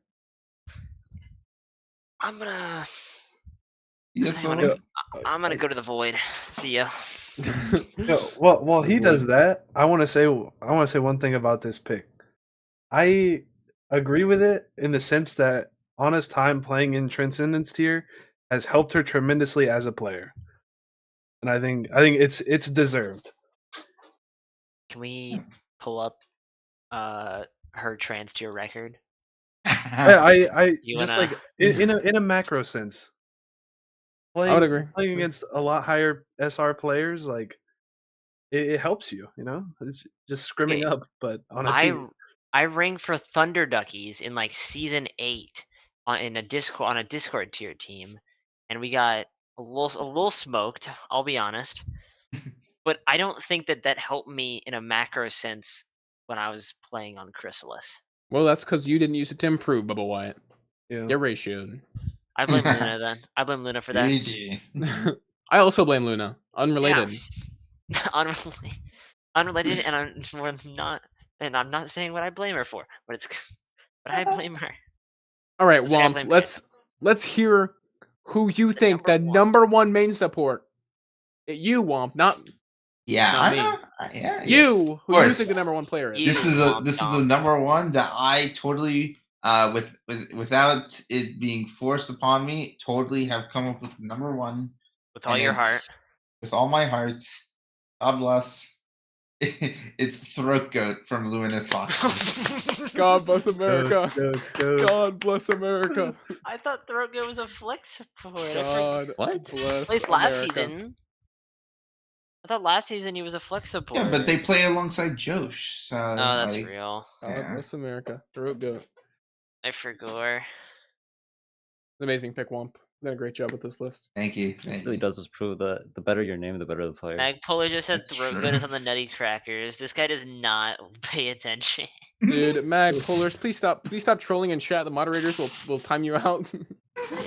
I'm gonna. Yes, I'm Bubba? gonna go to the void. See ya. While he does that, I want to say one thing about this pick. I agree with it in the sense that Anna's time playing in Transcendence tier has helped her tremendously as a player, and I think it's deserved. Can we pull up her trans tier record? I You just wanna- like in a macro sense. I would agree. Playing against a lot higher SR players, like it helps you. It's just scrimming up, but on a team. I rang for Thunder Duckies in like season 8 on a Discord tier team, and we got a little smoked. I'll be honest, but I don't think that helped me in a macro sense when I was playing on Chrysalis. Well, that's because you didn't use it to improve, Bubba Wyatt. Yeah. Get ratioed. I blame Luna then. I blame Luna for that. GG. I also blame Luna. Unrelated. Yeah. Unrelated, and I'm not saying what I blame her for, but I blame her. All right, It's like I Womp. blame Let's hear who you think the number 1 main support. You, Womp, not Yeah, Not I me. know. Yeah. you. Who you course. think the number 1 player is? You, This is Womp the Donk. number 1 that I totally without it being forced upon me, totally have come up with number 1 With all your heart. with all my heart. God bless. It's Throat Goat from Luminous Foxes. God bless America. Go. God bless America. I thought Throat Goat was a flex support. God What? bless At least last America. season. I thought last season he was a flex support. Yeah, but they play alongside Josh. So, Oh, that's real. God Yeah. bless America. Throat Goat. I forgot. Amazing pick, Womp. done a great job with this list. Thank you. This Thank really you. does just prove that the better your name, the better the player. Magpolar just had That's throat true. goodness on the Nutty Crackers. This guy does not pay attention. Dude, Mag Polars, please stop trolling in chat. The moderators will time you out.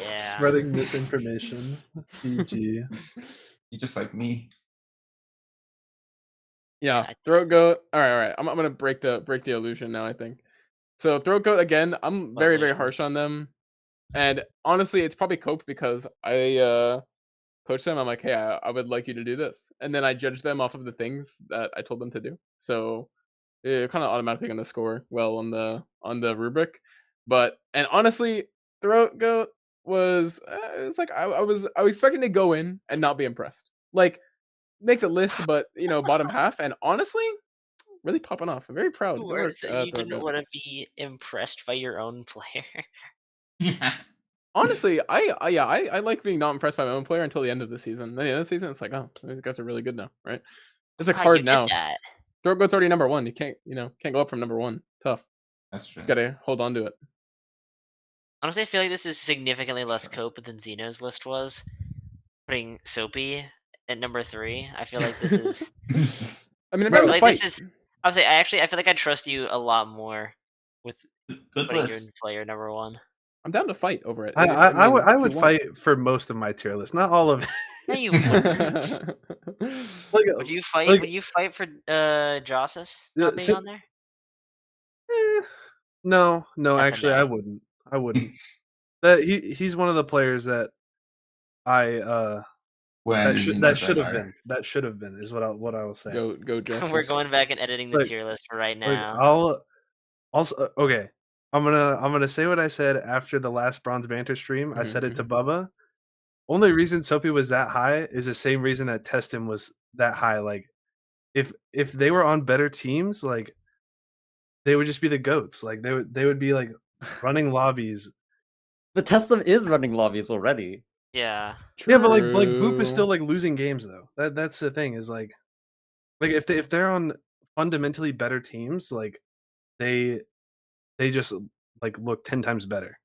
Yeah. Spreading misinformation. GG. You just like me. Yeah, I- throat goat. All right. I'm gonna break the illusion now. I think so. Throat goat again. I'm very illusion? harsh on them, and honestly, it's probably Cope because I coach them. I'm like, hey, I would like you to do this, and then I judge them off of the things that I told them to do. So kind of automatically gonna score well on the rubric, and honestly, throat goat was it was like I was expecting to go in and not be impressed. Like make the list, but bottom half, and honestly, really popping off. I'm very proud. Good work, So you throat didn't goat. want to be impressed by your own player. Yeah. Honestly, I like being not impressed by my own player until the end of the season. At the end of the season, it's like, oh, these guys are really good now, right? It's like How hard you now. did that? Throat goat's already number one. You can't go up from number one. Tough. That's true. Gotta hold on to it. Honestly, I feel like this is significantly less Sucks. cope than Xeno's list was. Putting Soapy at number 3. I feel like this is. I mean, I'm I down feel to like fight. this is. I would say I feel like I trust you a lot more with Good putting your list. player number 1. I'm down to fight over it. I mean, would if you want. fight for most of my tier list, not all of it. No, you wouldn't. Like, Would you fight? like- Would you fight for Jossus Yeah, not being so- on there? no, That's a actually, no. I wouldn't. That he's one of the players that I When that should have been is what I will say. Go, Josh. We're going back and editing the Like- tier list for right Like, now. I'll also okay. I'm gonna say what I said after the last Bronze Banter stream. I said it to Bubba. Only reason Soapy was that high is the same reason that Testin was that high. Like, if they were on better teams, like they would just be the goats. Like they would be like running lobbies. But Tesla is running lobbies already. Yeah. Yeah, but like Boop is still like losing games though. That's the thing is like if they're on fundamentally better teams, like they just like look 10 times better.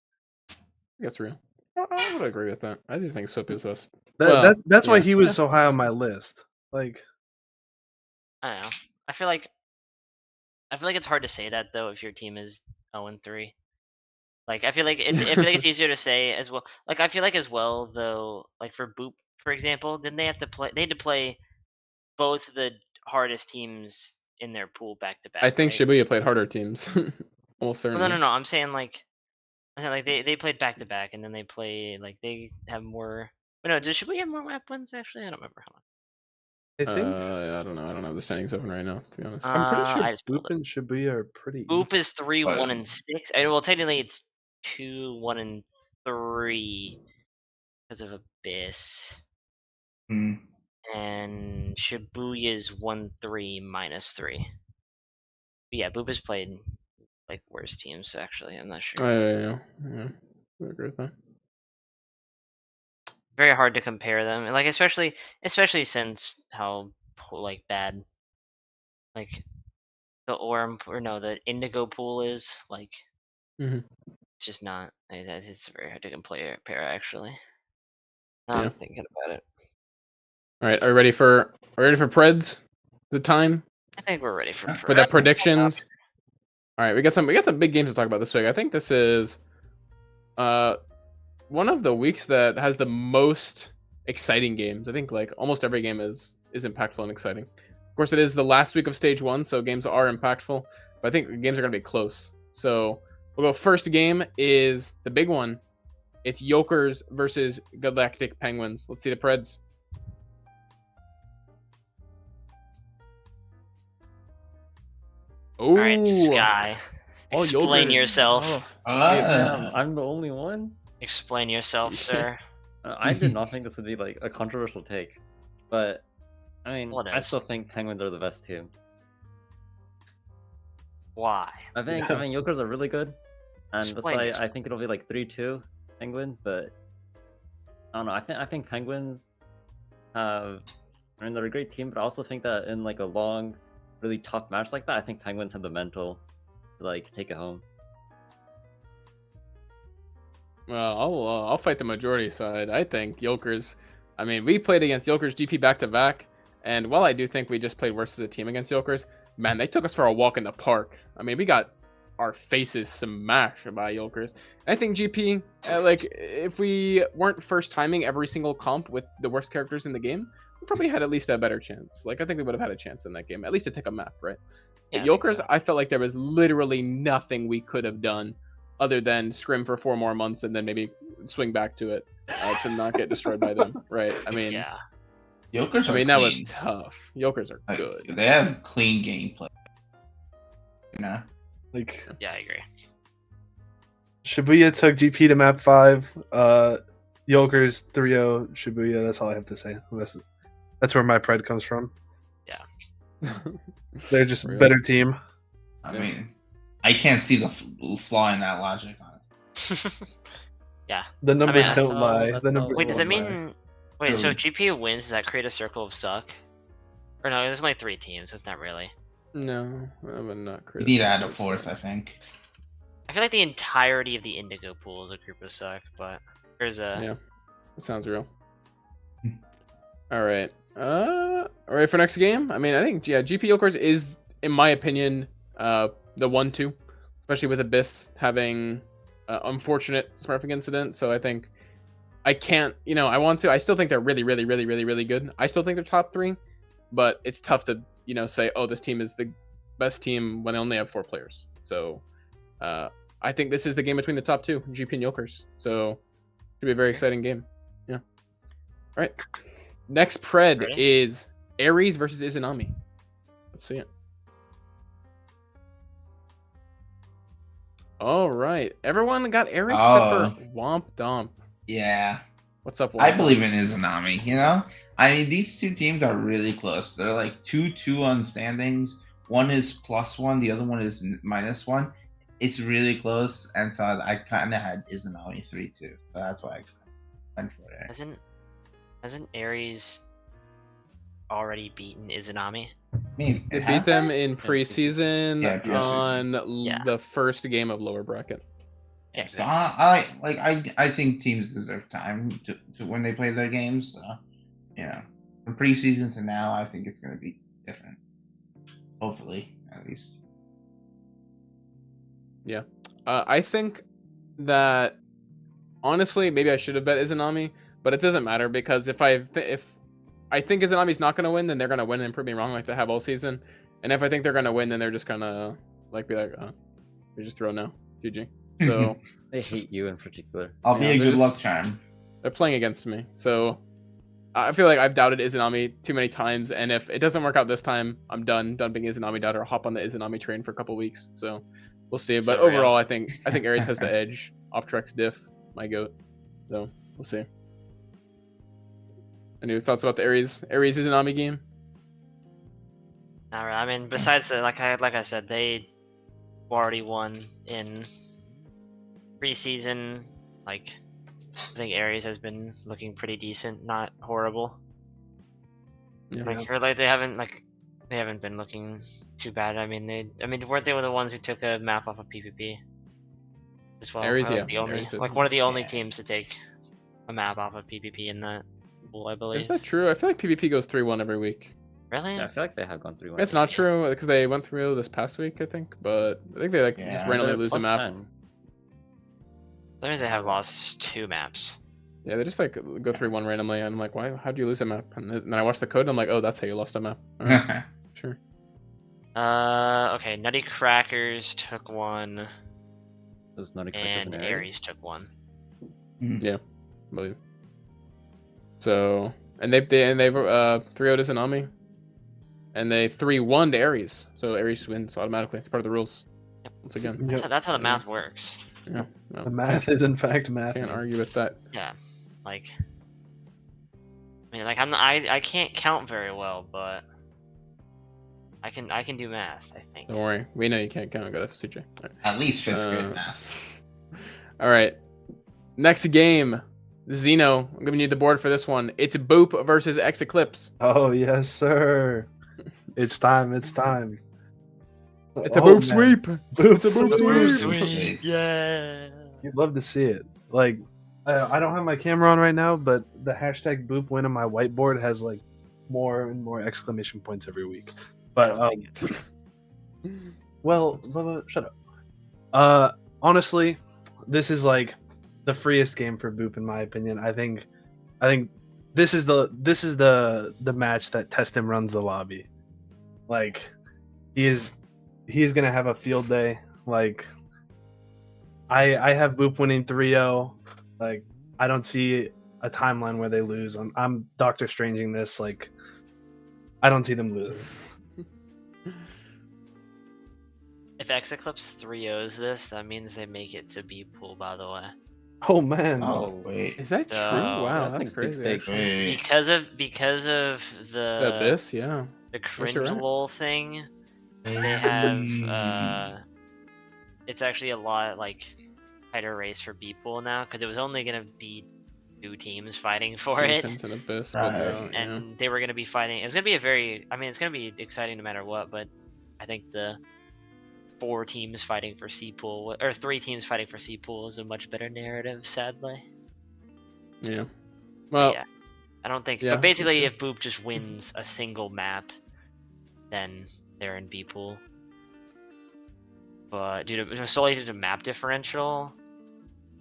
That's real. I would agree with that. I do think Soap is us. That's why yeah. he was so high on my list. Like I don't know. I feel like it's hard to say that though if your team is 0-3. Like I feel like it's easier to say as well. Like I feel like as well though, like for Boop, for example, didn't they have to play? They had to play both the hardest teams in their pool back to back. I think right? Shibuya played harder teams. Almost Well, certainly. no. I'm saying like they played back to back, and then they play like they have more. Wait, no, does Shibuya have more map wins actually? I don't remember how much. I think I don't know. I don't have the standings open right now, to be honest. I'm pretty sure I just pulled Boop and Shibuya are pretty Boop easy. is 3, 1, and 6. Well, technically it's 2, 1, and 3 because of Abyss. Hmm. And Shibuya is 1, 3, minus 3. But yeah, Boop has played like worse teams actually. I'm not sure. Yeah. I agree with that. Very hard to compare them, like especially since how like bad like the Orm or no the Indigo pool is. Like Mhm. it's just not. It's very hard to compare actually. Now Yeah. I'm thinking about it. All right, are we ready for Preds? The time I think we're ready for for the predictions. All right, we got some big games to talk about this week. I think this is one of the weeks that has the most exciting games. I think like almost every game is impactful and exciting. Of course, it is the last week of stage 1, so games are impactful. But I think the games are gonna be close. So we'll go. First game is the big one. It's Yokers versus Galactic Penguins. Let's see the Preds. All right, Sky. All Explain Yokers. yourself. I'm the only one. Explain yourself, sir. I did not think this would be like a controversial take, but I mean, What I is? still think Penguins are the best team. Why? I think Yokers are really good, and that's Explain why yourself. I think it'll be like 3-2 Penguins. But I don't know. I think Penguins have. I mean, they're a great team, but I also think that in like a long, really tough match like that, I think Penguins have the mental to like take it home. Well, I'll fight the majority side. I think Yokers. I mean, we played against Yokers GP back to back, and while I do think we just played worse as a team against Yokers, man, they took us for a walk in the park. I mean, we got our faces smashed by Yokers. I think GP, like, if we weren't first timing every single comp with the worst characters in the game, we probably had at least a better chance. Like, I think we would have had a chance in that game, at least to take a map, right? Yeah, But I think Yokers, so. I felt like there was literally nothing we could have done other than scrim for 4 more months and then maybe swing back to it to not get destroyed by them, right? I mean, Yeah. Yokers I are mean that was clean. tough. Yokers are Like, good. They have clean gameplay. You know? Like Yeah, I agree. Shibuya took GP to map 5. Yokers 3-0 Shibuya. That's all I have to say. That's where my pride comes from. They're just a Real. better team. I Yeah. mean, I can't see the flaw in that logic. The numbers that's don't all- lie. that's The all- numbers Wait, does it don't lie. mean? Wait, so Really? if GP wins, does that create a circle of suck? Or no, there's only 3 teams, so it's not really. No, I would not You need to criticize add a it, fourth, so. I think. I feel like the entirety of the Indigo pool is a group of suck, but there's a. Yeah, that sounds real. All right. All right for next game. I mean, I think GP Yokers is, in my opinion, the 1-2, especially with Abyss having unfortunate Smurfing incident. So I think I can't. I still think they're really, really, really, really, really good. I still think they're top 3, but it's tough to say, oh, this team is the best team when they only have 4 players. So I think this is the game between the top 2, GP and Yokers. So should be a very exciting game. Yeah. All right. Next pred Ready? is Ares versus Izanami. Let's see it. All right. Everyone got Ares except for Womp Domp. Yeah. What's up, Womp I Domp? believe in Izanami, you know? I mean, these two teams are really close. They're like 2-2 on standings. One is +1, the other one is -1. It's really close, and so I kind of had Izanami 3-2. So that's why I went for it. Hasn't Ares already beaten Izanami? I mean, They it beat them happened? in preseason Yeah, preseason. on Yeah. the first game of lower bracket. Yeah, So I think teams deserve time to when they play their games. So, from preseason to now, I think it's going to be different. Hopefully, at least. Yeah. I think that honestly, maybe I should have bet Izanami, but it doesn't matter because if I think Izanami's not gonna win, then they're gonna win and prove me wrong like they have all season. And if I think they're gonna win, then they're just gonna be like, we just throw now, GG. So They hate you in particular. I'll be Yeah, a they're good luck just- charm. they're playing against me. So I feel like I've doubted Izanami too many times, and if it doesn't work out this time, I'm done being Izanami doubter. I'll hop on the Izanami train for a couple weeks. So we'll see. But So real. overall, I think Ares has the edge. Optrex diff, my goat. So we'll see. Any thoughts about the Ares Izanami game? Not really. I mean, besides the like I said, they already won in preseason. Like, I think Ares has been looking pretty decent, not horrible. Yeah. Like, or like they haven't been looking too bad. I mean, weren't they the ones who took a map off of PvP as well? Ares, Or, yeah. the only, Ares did. like one of the only Yeah. teams to take a map off of PvP in that pool, I believe. Is that true? I feel like PvP goes 3-1 every week. Really? Yeah, I feel like they have gone 3-1. It's not true because they went through this past week, I think. But I think they just Yeah. randomly They're lose a map. +10. That means they have lost 2 maps. Yeah, they just like go 3-1 randomly, and I'm like, why? How'd you lose a map? And then I watch the code, and I'm like, oh, that's how you lost a map. All right, sure. Okay. Nutty Crackers took one, Those Nutty Crackers and and Ares took one. I believe. So, and they've 3-0'd Izanami, and they 3-1 to Ares. So Ares wins automatically. It's part of the rules. Yep. Once again, Yep. That's how the math works. yeah. No, The math is in fact math. Can't argue with that. Yeah. Like, I mean, like I can't count very well, but I can do math. I think. Don't worry, we know you can't count. Go to CJ. All right. At least fifth Uh, grade math. All right. Next game, Xeno. I'm giving you the board for this one. It's Boop versus X Eclipse. Oh yes, sir. It's time. It's time. It's a Oh, Boop man. sweep. Boop It's a Boop sweep. sweep. Sweet. Yeah. You'd love to see it. like I don't have my camera on right now, but the hashtag Boop win on my whiteboard has like more and more exclamation points every week. But well, Bubba, shut up. Honestly, this is like the freest game for Boop in my opinion. I think this is the match that Testim runs the lobby. Like he is gonna have a field day. Like I have Boop winning 3-0. Like I don't see a timeline where they lose. I'm Doctor Stranging this. Like I don't see them losing. If Xeclipse 3-0s this, that means they make it to B pool. By the way. Oh man. Oh wait. Is that true? So, Wow, that's that's like big crazy. stakes. actually. Wait. Because of The the Abyss, yeah. the Yes, cringe you're right. lol thing, they have it's actually a lot like tighter race for B pool now because it was only gonna be 2 teams fighting for it, Kingpins and Abyss, Right. but no, yeah. and they were gonna be fighting. It was gonna be a very, I mean, it's gonna be exciting no matter what, but I think the 4 teams fighting for C pool or 3 teams fighting for C pool is a much better narrative, sadly. Yeah. But Well, yeah, I don't think. yeah, But basically, that's if Boop just wins a single map, then they're in B pool. But due to solely due to map differential,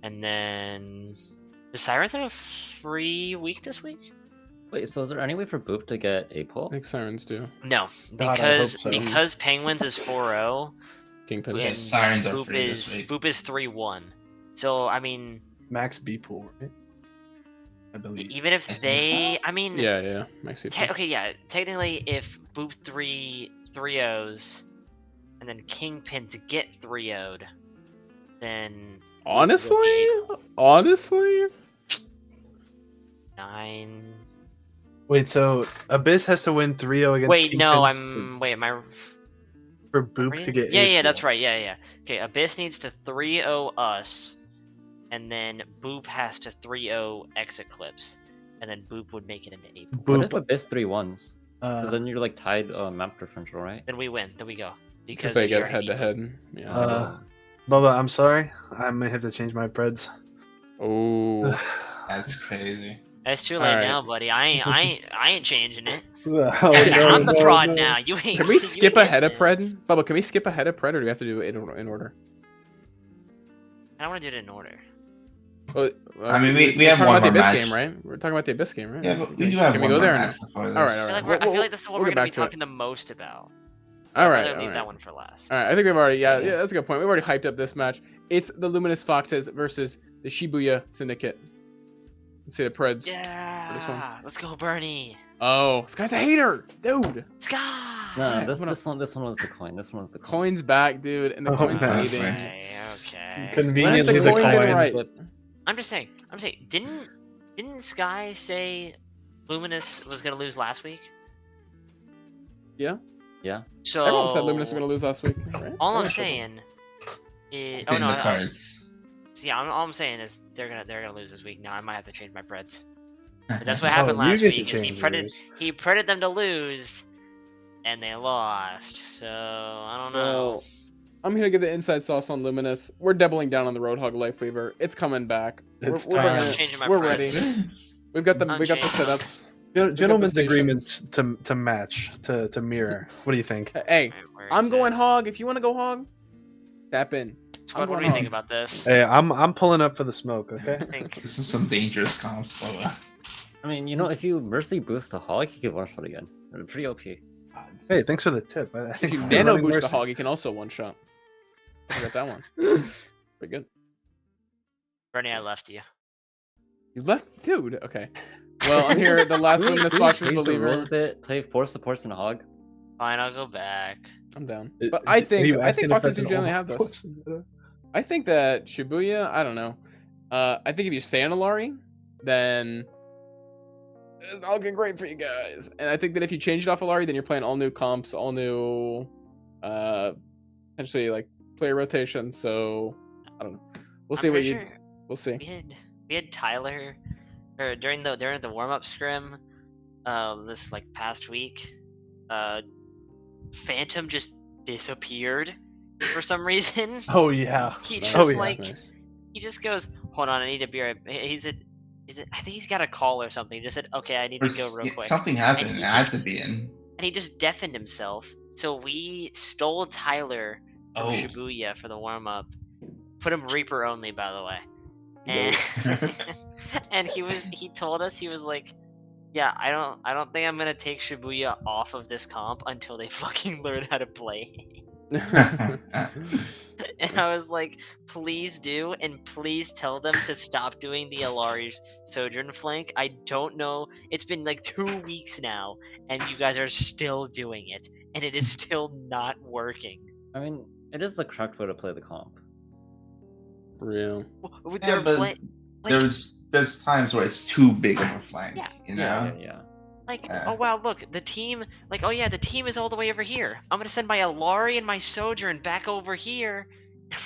and then the Sirens have a free week this week. Wait, so is there any way for Boop to get A I pull? think Sirens do. No, God, I hope because so. because Penguins is 4-0 Kingpin. Yeah, and Sirens are Boop free is this week. Boop is 3-1. So I mean, Max B pool, right? I believe. even if I think they, so. I mean, Yeah, yeah. Maxi. okay, yeah. Technically, if Boop 3-0s, and then Kingpin to get 3-0'd, then Honestly? Honestly? 9. Wait, so Abyss has to win 3-0 against Wait, no, Kingpins wait, am I for Boop to reading? get Yeah, A yeah, pool. that's right. Yeah. Okay, Abyss needs to 3-0 us, and then Boop has to 3-0 Xeclipse, and then Boop would make it into A pool. What if Boop. Abyss 3-1s? Because Uh, then you're like tied map differential, right? Then we win. Then we go. Because Because they we get already head beat to Boop. head. Yeah. Bubba, I'm sorry. I may have to change my preds. Oh. That's crazy. It's too late Alright. now, buddy. I ain't changing it. Oh, I'm the no, prod no. now. You ain't. Can we you skip ain't ahead of getting Pred? this. Bubba, can we skip ahead of Pred, or do we have to do it in order? I don't want to do it in order. Well, I mean, we we're have talking one about the more Abyss match. game, right? We're talking about the Abyss game, right? Yeah, but we do have Can one we go more there or match no? before this. Alright, I feel like, alright. I feel like that's the one we'll we're get gonna be back to it. talking the most about. Alright, I'd rather leave that alright. one for last. Alright, I think we've already, yeah, that's a good point. We've already hyped up this match. It's the Luminous Foxes versus the Shibuya Syndicate. Let's see the Preds. this one. Yeah. Let's go, Bernie. Oh, this guy's a hater, dude. Sky. No, Alright, this I'm gonna- this one was the coin. This one was the coin. Coin's back, dude, and the Oh, coin's man. leading. Okay. Conveniently, the the coin coin. is right. I'm just saying. Didn't Sky say Luminous was gonna lose last week? Yeah. Yeah. So Everyone said Luminous were gonna lose last week, right? All I'm Yeah. saying is, It's oh in no, the cards. yeah, all I'm saying is they're gonna lose this week. Now I might have to change my Preds. But that's what happened Oh, you last get to week. Is he change predicted them to lose, and they lost. So I don't know. Well, I'm here to get the inside sauce on Luminous. We're doubling down on the Roadhog Lifeweaver. It's coming back. It's we're time. bringing I'm it. changing my We're Preds. ready. We got the Unchanged. setups. Gentlemen's stations. agreement to match to mirror. What do you think? Hey, Alright, where I'm is going it? hog. If you want to go hog, tap in. Squad, I'm what do going you think hog. about this? Hey, I'm pulling up for the smoke. Okay. I think This is some dangerous comps, Bubba. I mean, you know, if you mercy boost the hog, you can one shot again. Pretty OP. Hey, thanks for the tip. I If think you we're nano running boost the Mercy. hog, you can also one shot. I got that one. Pretty good. Bernie, I left you. You left, dude. Okay. Well, I'm here. The last Luminous Foxes Change the rules a believer. bit. Play 4 supports and a hog. Fine, I'll go back. I'm down. It- But I are you think asking if Foxes that's do an generally old have this. question? I think that Shibuya, I don't know. I think if you stay on Alari, then it's all good great for you guys. And I think that if you change it off Alari, then you're playing all new comps, all new, potentially like player rotation. So I don't know. We'll see I'm what pretty you. sure We'll see. we had Tyler, or during the warm up scrim, this like past week, Phantom just disappeared for some reason. Oh yeah. He Nice, just yeah. like nice. He just goes, "Hold on, I need to be right." He said, "Is it?" I think he's got a call or something. He just said, "Okay, I need to go real quick." Something happened. he It had just- to be in. And he just deafened himself. So we stole Tyler from Oh. Shibuya for the warm up. Put him Reaper only, by the way. And and he told us, he was like, "Yeah, I don't think I'm gonna take Shibuya off of this comp until they fucking learn how to play." And I was like, please do, and please tell them to stop doing the Alari Sojourn flank. I don't know, it's been like 2 weeks now, and you guys are still doing it, and it is still not working. I mean, it is the correct way to play the comp. Real. They're but play- like, there's times where it's too big of a flank. Yeah. You know. Yeah. like, Yeah. oh wow, look, the team, like, oh yeah, the team is all the way over here. I'm gonna send my Alari and my Sojourn back over here.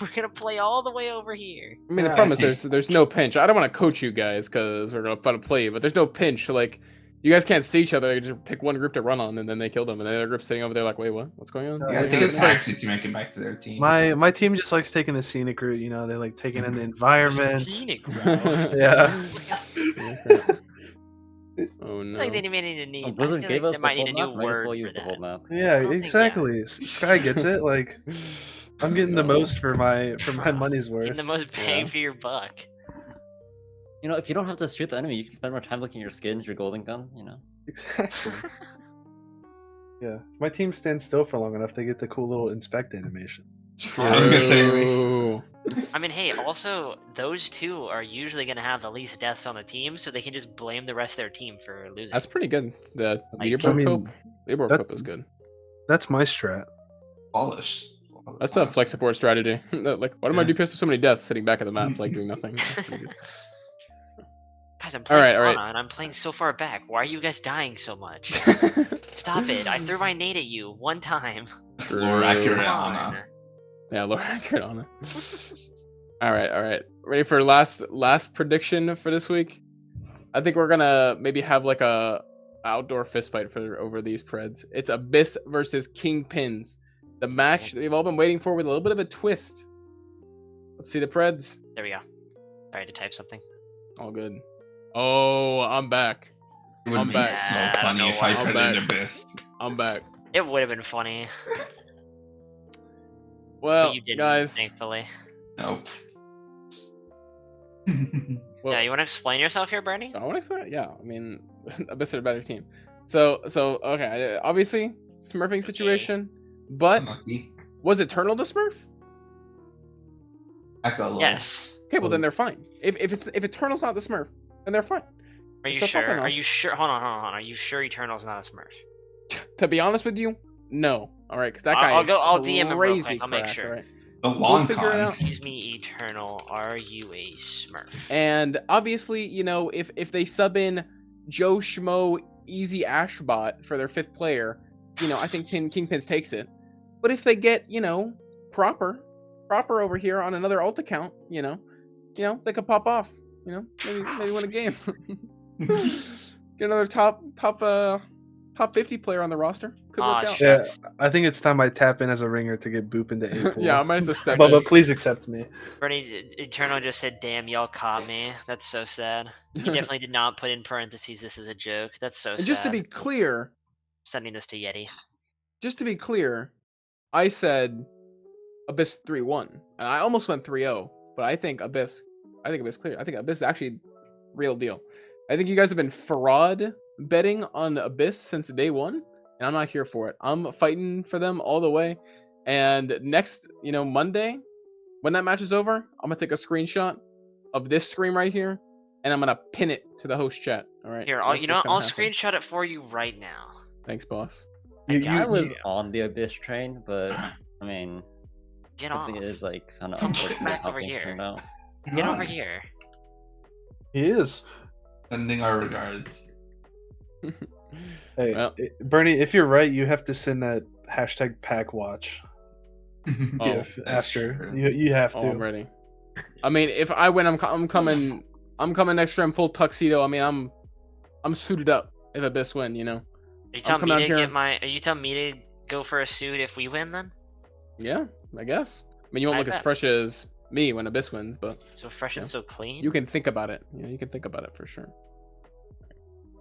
We're gonna play all the way over here. I mean, the Yeah, problem I is there's no pinch. I don't want to coach you guys because we're gonna play, but there's no pinch. Like, you guys can't see each other. You just pick one group to run on, and then they kill them, and the other group's sitting over there like, wait, what? What's going on? Yeah, It's it takes just like- taxi to make it back to their team. My team just likes taking the scenic route. You know, they like taking in the environment. Scenic route. Yeah. Oh no. Like they may need a need. Well, I Blizzard feel gave like us they the might whole need a map. new Might as word well for use the whole that. map. Yeah, don't think- exactly. Sky gets it. Like I'm getting the No. most for my money's worth. Getting the most bang Yeah. for your buck. You know, if you don't have to shoot the enemy, you can spend more time looking at your skins, your golden gun. You know. Exactly. Yeah. If my team stands still for long enough, they get the cool little inspect animation. I was gonna say, True. I mean, hey, also those two are usually gonna have the least deaths on the team, so they can just blame the rest of their team for losing. That's pretty good. The Like, leaderboard I mean, cope. Leaderboard that- cope is good. That's my strat. Polish. That's a flex support strategy. Like, why do my Yeah. DPS have so many deaths sitting back at the map, like doing nothing? Guys, I'm playing Alright. Ana, and I'm playing so far back. Why are you guys dying so much? Stop it! I threw my nade at you one time. More accurate Come on. on. Yeah, lower accurate on it. All right. Ready for last prediction for this week? I think we're gonna maybe have like a outdoor fist fight for over these Preds. It's Abyss versus Kingpins, the match that we've all been waiting for with a little bit of a twist. Let's see the Preds. There we go. Sorry to type something. All good. Oh, I'm back. It would I'm be back. so I don't funny know if I why. put I'm in back. Abyss. I'm back. It would have been funny, Well, but you didn't, guys. thankfully. Nope. Well, Yeah, you want to explain yourself here, Bernie? I want to say, yeah. I mean, Abyss are a better team. So okay. Obviously, smurfing situation, but Unlucky. was Eternal the smurf? Echo a little. Yes. Okay, well then they're fine. If Eternal's not the smurf, then they're fine. Are you Still sure? fucking Are off. you sure? Hold on. Are you sure Eternal's not a Smurf? To be honest with you, no. All right, because that guy I'll is go. I'll DM him real crazy quick. I'll make cracked, sure. all right? The long figure it con. out. Excuse me, Eternal. Are you a Smurf? And obviously, you know, if they sub in Joe Schmo Easy Ashbot for their 5th player, you know, I think Kingpins takes it. But if they get, you know, proper over here on another alt account, you know, they could pop off. You know, maybe win a game. Get another top 50 player on the roster. Could work Aw, out. Yeah, Shucks. I think it's time I tap in as a ringer to get Boop into A pool. Yeah, I might have to step Bubba, in. please accept me. Bernie, Eternal just said, "Damn, y'all caught me." That's so sad. He definitely did not put in parentheses. This is a joke. That's so And sad. just to be clear, Sending this to Yeti. I said Abyss 3-1, and I almost went 3-0, but I think Abyss clear. I think Abyss is actually real deal. I think you guys have been fraud betting on Abyss since day one, and I'm not here for it. I'm fighting for them all the way. And next, Monday, when that match is over, I'm gonna take a screenshot of this screen right here, and I'm gonna pin it to the host chat. All right. Here, That's what's gonna I'll happen. screenshot it for you right now. Thanks, boss. I was on the Abyss train, but I mean, Get I off. think it is like kind of Come unfortunate back how over things here. turned out. Get over here. He is. Sending our regards. Hey, Well. Bernie, if you're right, you have to send that hashtag pack watch Oh, gif that's after. true. You have Oh, to. I'm ready. I mean, if I win, I'm coming next year in full tuxedo. I mean, I'm suited up if Abyss win. Are you telling coming me out to here- get my? Are you telling me to go for a suit if we win then? Yeah, I guess. I mean, you won't I look as bet. fresh as me when Abyss wins, but So fresh and Yeah. so clean. you can think about it. Yeah, you can think about it for sure.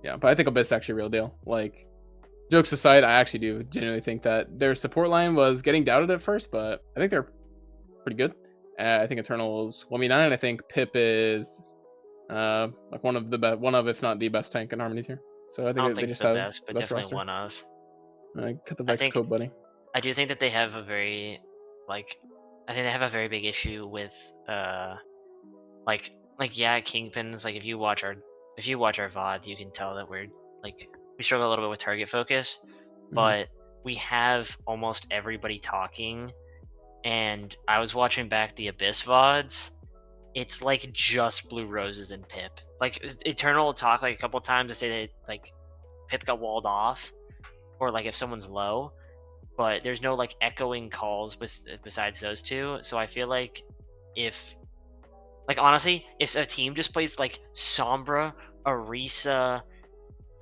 Yeah, but I think Abyss is actually a real deal. Like, jokes aside, I actually do genuinely think that their support line was getting doubted at first, but I think they're pretty good. I think Eternal's 1v9, and I think Pip is like one of the best, one of if not the best tank in Harmonies here. So I I think don't they think just the have best, but best definitely roster. one of. Cut the I Vex think- code, buddy. I do think that they have a very like I think they have a very big issue with like yeah, Kingpins, like if you watch our VODs, you can tell that we struggle a little bit with target focus, but we have almost everybody talking, and I was watching back the Abyss VODs. It's like just Blue Roses and Pip. Like Eternal will talk like a couple times to say that like Pip got walled off, or like if someone's low, but there's no like echoing calls besides those two. So I feel like if honestly, if a team just plays like Sombra, Orisa,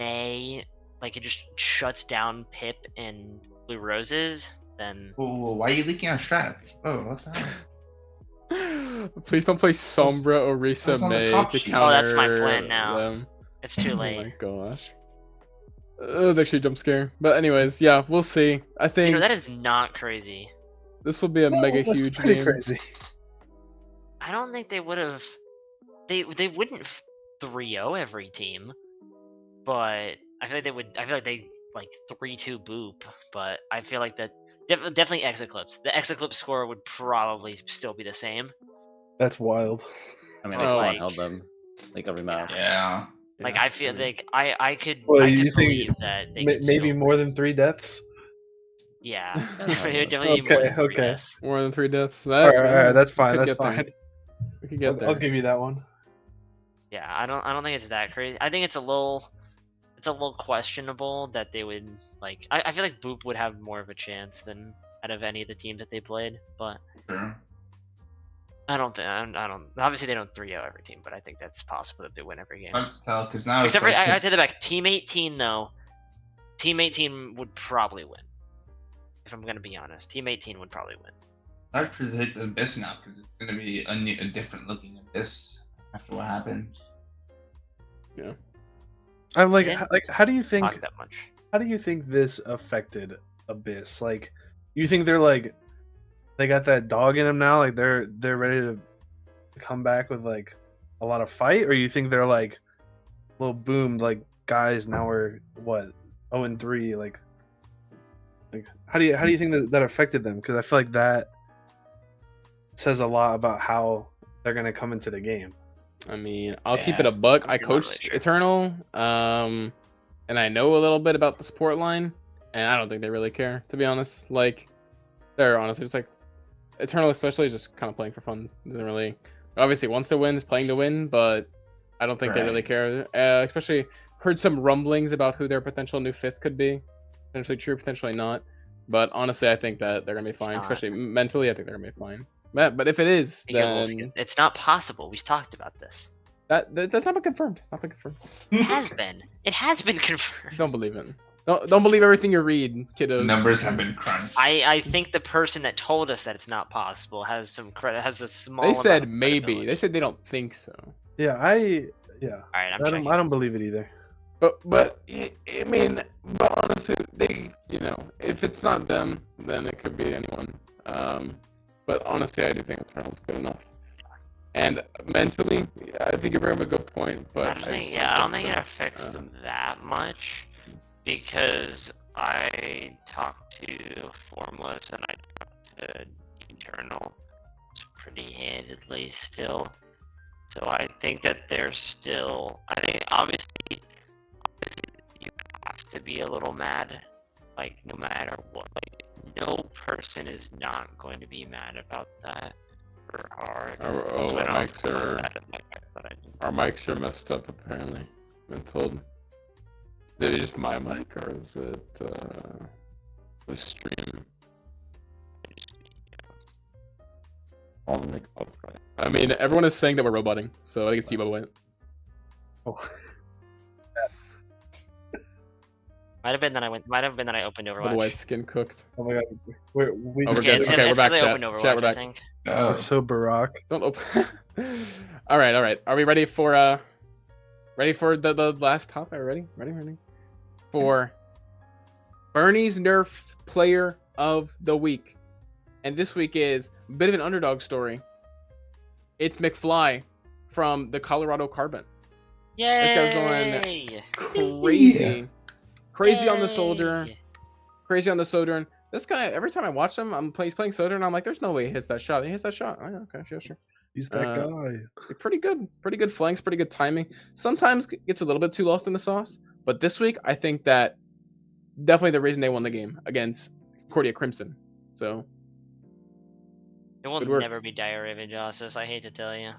Nay, like it just shuts down Pip and Blue Roses, then Whoa, why are you leaking our strats? Oh, what's that? Please don't play Sombra, Orisa, that's on the May top to sheet. counter Oh, that's my plan now. them. it's too Oh late. my gosh. That was actually a jump scare. But anyways, yeah, we'll see. I think that is not crazy. this will be a mega That's huge pretty game. crazy. I don't think they would have. They wouldn't 3-0 every team, but I feel like they would. I feel like they like 3-2 boop, but I feel like that definitely Execlips. The Execlips score would probably still be the same. That's wild. I mean, But, they spawn like- held them like every map. Yeah. Like Yeah, I feel mean, like I could Well, I you could think believe that they could Maybe still more win. than 3 deaths. Yeah, Yeah, definitely more Okay, than 3 okay. deaths. more than 3 deaths. All That, right, that's we fine. could That's get there. fine. We could get there. I'll give you that one. Yeah, I don't think it's that crazy. I think it's a little questionable that they would like. I feel like Boop would have more of a chance than out of any of the teams that they played, but Sure. I don't think I don't. Obviously, they don't 3-0 every team, but I think that's possible that they win every game. Hard to tell because now Except for it's like, I take that back. Team 18 though. Team 18 would probably win. If I'm gonna be honest, Team 18 would probably win. hard to predict Abyss now because it's gonna be a different looking Abyss after what happened. I'm like, Yeah. how do you think? Not that much. How do you think this affected Abyss? Like, you think they're like, they got that dog in them now? Like they're ready to come back with like a lot of fight, or you think they're like, little boomed? Like, guys, now we're what 0-3. Like how do you think that affected them? Because I feel like that says a lot about how they're gonna come into the game. I mean, I'll keep it Yeah. a buck. I You're not really coached sure. Eternal, and I know a little bit about the support line, and I don't think they really care, to be honest. Like, they're honestly just like Eternal, especially, is just kind of playing for fun. Doesn't really, obviously wants to win, is playing to win, but I don't think they really Right. care. Especially heard some rumblings about who their potential new fifth could be. Potentially true, potentially not. But honestly, I think that they're gonna be fine. not. Especially mentally, I think they're gonna be fine. But if it is, I think it will then see- it's not possible. We've talked about this. that's not been confirmed. Not been confirmed. It has been. It has been confirmed. Don't believe it. Don't believe everything you read, kiddos. Numbers have been crunched. I think the person that told us that it's not possible has some credit. Has a small. They amount said of maybe. credibility. They said they don't think so. Yeah, All right, I'm checking. I don't believe it either. But I mean, but honestly, they if it's not them, then it could be anyone. But honestly, I do think Eternal's good enough. And mentally, I think you bring up a good point. But I don't think it affects them that much because I talked to Formless and I talked to Eternal pretty handedly still. So I think that they're still. I think obviously you have to be a little mad, like no matter what. Like no person is not going to be mad about that for hard. Our mics are But our mics are messed up. Apparently, been told. Is it just my mic or is it the stream? I mean, everyone is saying that we're roboting, so I think it's you, Bubba. Oh. Might have been that I opened Little Overwatch. white skin cooked. Oh my god, we Oh, we're Okay, good. it's Okay, we're because back, I chat. opened Overwatch. Chat, we're I back. think. Oh. we're so Barack. Don't open. All right. Are we ready for the last topic? Ready? For Bernie's Nerfs Player of the Week, and this week is a bit of an underdog story. It's McFly from the Colorado Carbon. Yay! This guy's going crazy on the soldier. Yay! Crazy on the Sojourn. This guy, every time I watch him, he's playing Sojourn, I'm like, there's no way he hits that shot. He hits that shot. Oh, yeah, okay, sure. He's that guy. Pretty good flanks, pretty good timing. Sometimes gets a little bit too lost in the sauce, but this week, I think that definitely the reason they won the game against Cordia Crimson. So, It will good work. never be Dire of Injustice. I hate to tell you.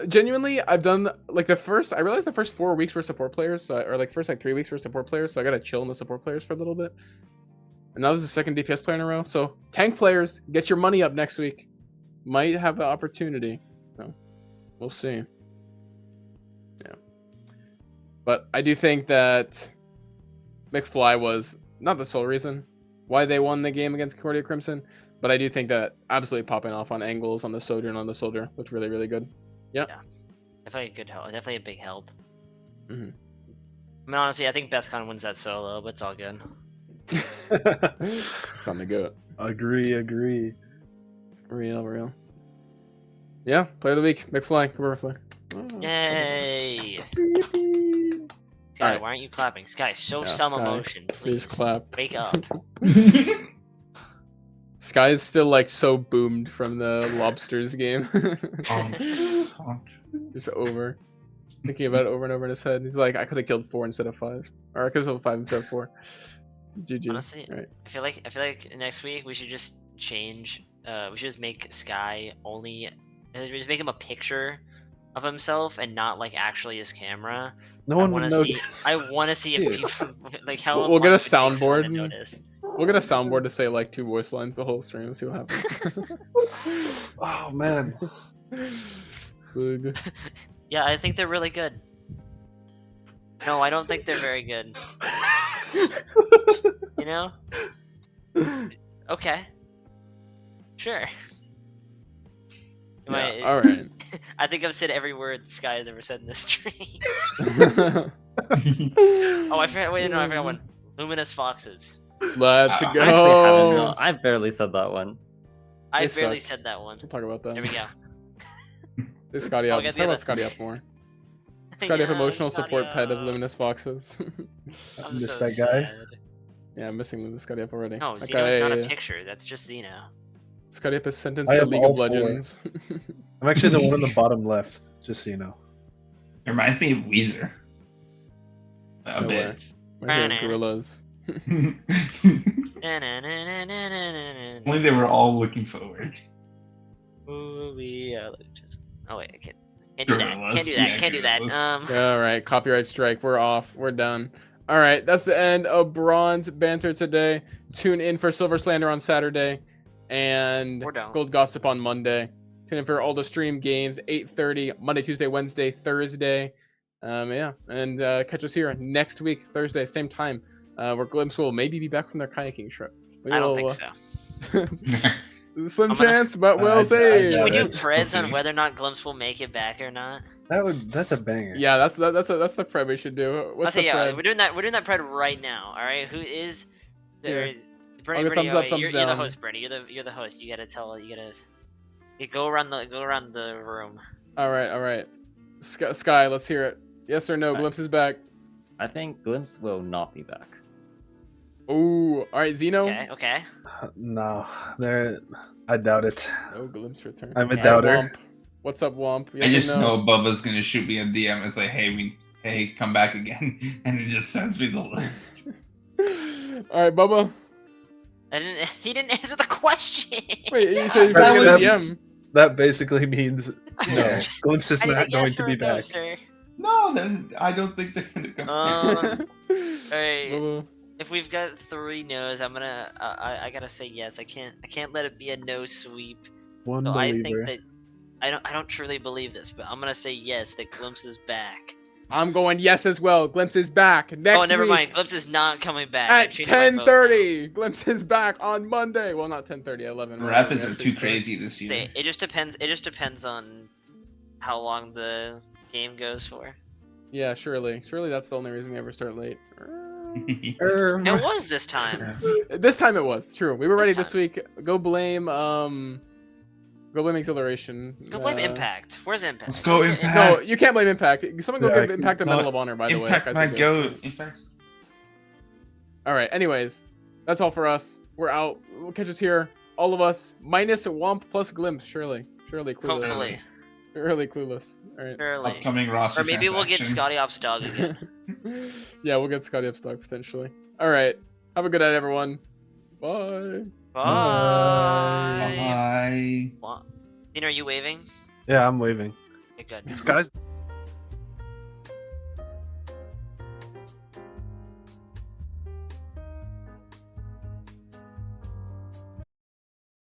Genuinely, I've done like I realized the first 4 weeks were support players, or like first 3 weeks were support players, so I gotta chill in the support players for a little bit. And now this is the second DPS player in a row, so tank players, get your money up next week. Might have the opportunity. So, we'll see. Yeah. But I do think that McFly was not the sole reason why they won the game against Cordia Crimson, but I do think that absolutely popping off on angles on the Sojourn on the Soldier looked really, really good. Yep. Yeah. Definitely a good help. Definitely a big help. Mhm. I mean, honestly, I think Bethcon wins that solo, but it's all good. Time to go. Agree. Real. Yeah, player of the week, McFly. Come over, Fly. Oh. Yay! Sky, Alright. why aren't you clapping? Sky, show Yeah, some Sky, emotion, Please please. clap. Wake up. Sky's still like so boomed from the Lobsters game. Just over. Thinking about it over and over in his head. He's like, I could have killed 4 instead of 5. Or I could have killed 5 instead of 4. GG. Honestly, Right. I feel like next week we should just change. We should just make Sky only. Just make him a picture of himself and not like actually his camera. No I one want would to see. notice. I want to see if Dude. people like how. We'll get a much do people wanna soundboard. notice? We'll get a soundboard to say like 2 voice lines the whole stream and see what happens. Oh man. Really good. Yeah, I think they're really good. No, I don't think they're very good. You know? Okay. Sure. Yeah, alright. I think I've said every word Sky has ever said in this stream. Oh, I forgot. Wait, no, I forgot one. Luminous Foxes. Let's I go. I actually haven't. No, I barely said that one. I They barely suck. said that one. We'll talk about that. There we go. Hey, Scotty Oh, up. I got Talk the about other- Scotty up more. Scotty up, Yeah, emotional Scotty support pet of up. Luminous Foxes. I'm Missed so that guy. sad. Yeah, I'm missing Luminous Scotty up already. No, That Xeno's not a guy- picture. That's just Xeno. Scotty up is sentenced I to have League all of 4. Legends. I'm actually the one on the bottom left, just so you know. It reminds me of Weezer. A No way. bit. My favorite gorillas. Only they were all looking forward. Ooh, we are just. Oh wait, I can't do that. Gorillas, Can't do that. yeah, Can't do that. gorillas. All right, copyright strike. We're off. We're done. All right, that's the end of Bronze Banter today. Tune in for Silver Slander on Saturday and We're done. Gold Gossip on Monday. Tune in for all the stream games, 8:30 Monday, Tuesday, Wednesday, Thursday. Yeah, and catch us here next week, Thursday, same time. Where Glimpse will maybe be back from their kayaking trip. I don't think so. Slim I'm gonna- chance, but we'll I see. Can we do it's- threads we'll on see. whether or not Glimpse will make it back or not? That's a banger. Yeah, that's the pred we should do. I'll What's say the yeah. pred? We're doing that pred right now. All right. Who is there? Yeah. Is I'll get thumbs up, thumbs you're the down. host, Bernie. You're the host. You gotta tell. You go around the room. All right. Sky, let's hear it. Yes or no? Right. Glimpse is back. I think Glimpse will not be back. Ooh, all right, Xeno. Okay. No, I doubt it. No Glimpse return. I'm a Okay. doubter. Womp. What's up, Womp? Yes I or just no? know Bubba's gonna shoot me a DM. It's like, hey, come back again, and it just sends me the list. All right, Bubba. He didn't answer the question. Wait, you said he's That back in the was- DM. That basically means no. Glimpse is I need a not going yes to or be a no, back. sir. No, then I don't think they're gonna come. Alright. Bubba. If we've got 3 no's, I gotta say yes. I can't let it be a no sweep. One So I think believer. that I don't truly believe this, but I'm gonna say yes that Glimpse is back. I'm going yes as well. Glimpse is back next Oh, never week mind. Glimpse is not coming back. I'm at changing my vote now. 10:30. Glimpse is back on Monday. Well, not 10:30, 11. whenever we Rapids are actually too start. crazy this year. Say, it just depends. It just depends on how long the game goes for. Yeah, surely. Surely that's the only reason we ever start late. It was this time. This time it was true. We were This ready this time. week. Go blame Exhilaration. Go blame Impact. Where's Impact? Let's go, Get Impact. No, you can't blame Impact. Someone go Yeah, give Impact a no, Medal of Honor, by the way. Impact That guy's might a go. good- Impact. All right. Anyways, that's all for us. We're out. We'll catch us here. All of us minus Womp plus Glimpse. Surely clueless. Hopefully. Surely clueless. All right. Surely. Upcoming roster. Or maybe we'll get transaction. Scotty Ops Dog again. Yeah, we'll get Scotty Upstock potentially. All right. Have a good night, everyone. Bye. Bye. Bye. Dean, are you waving? Yeah, I'm waving. Okay, good. Sky's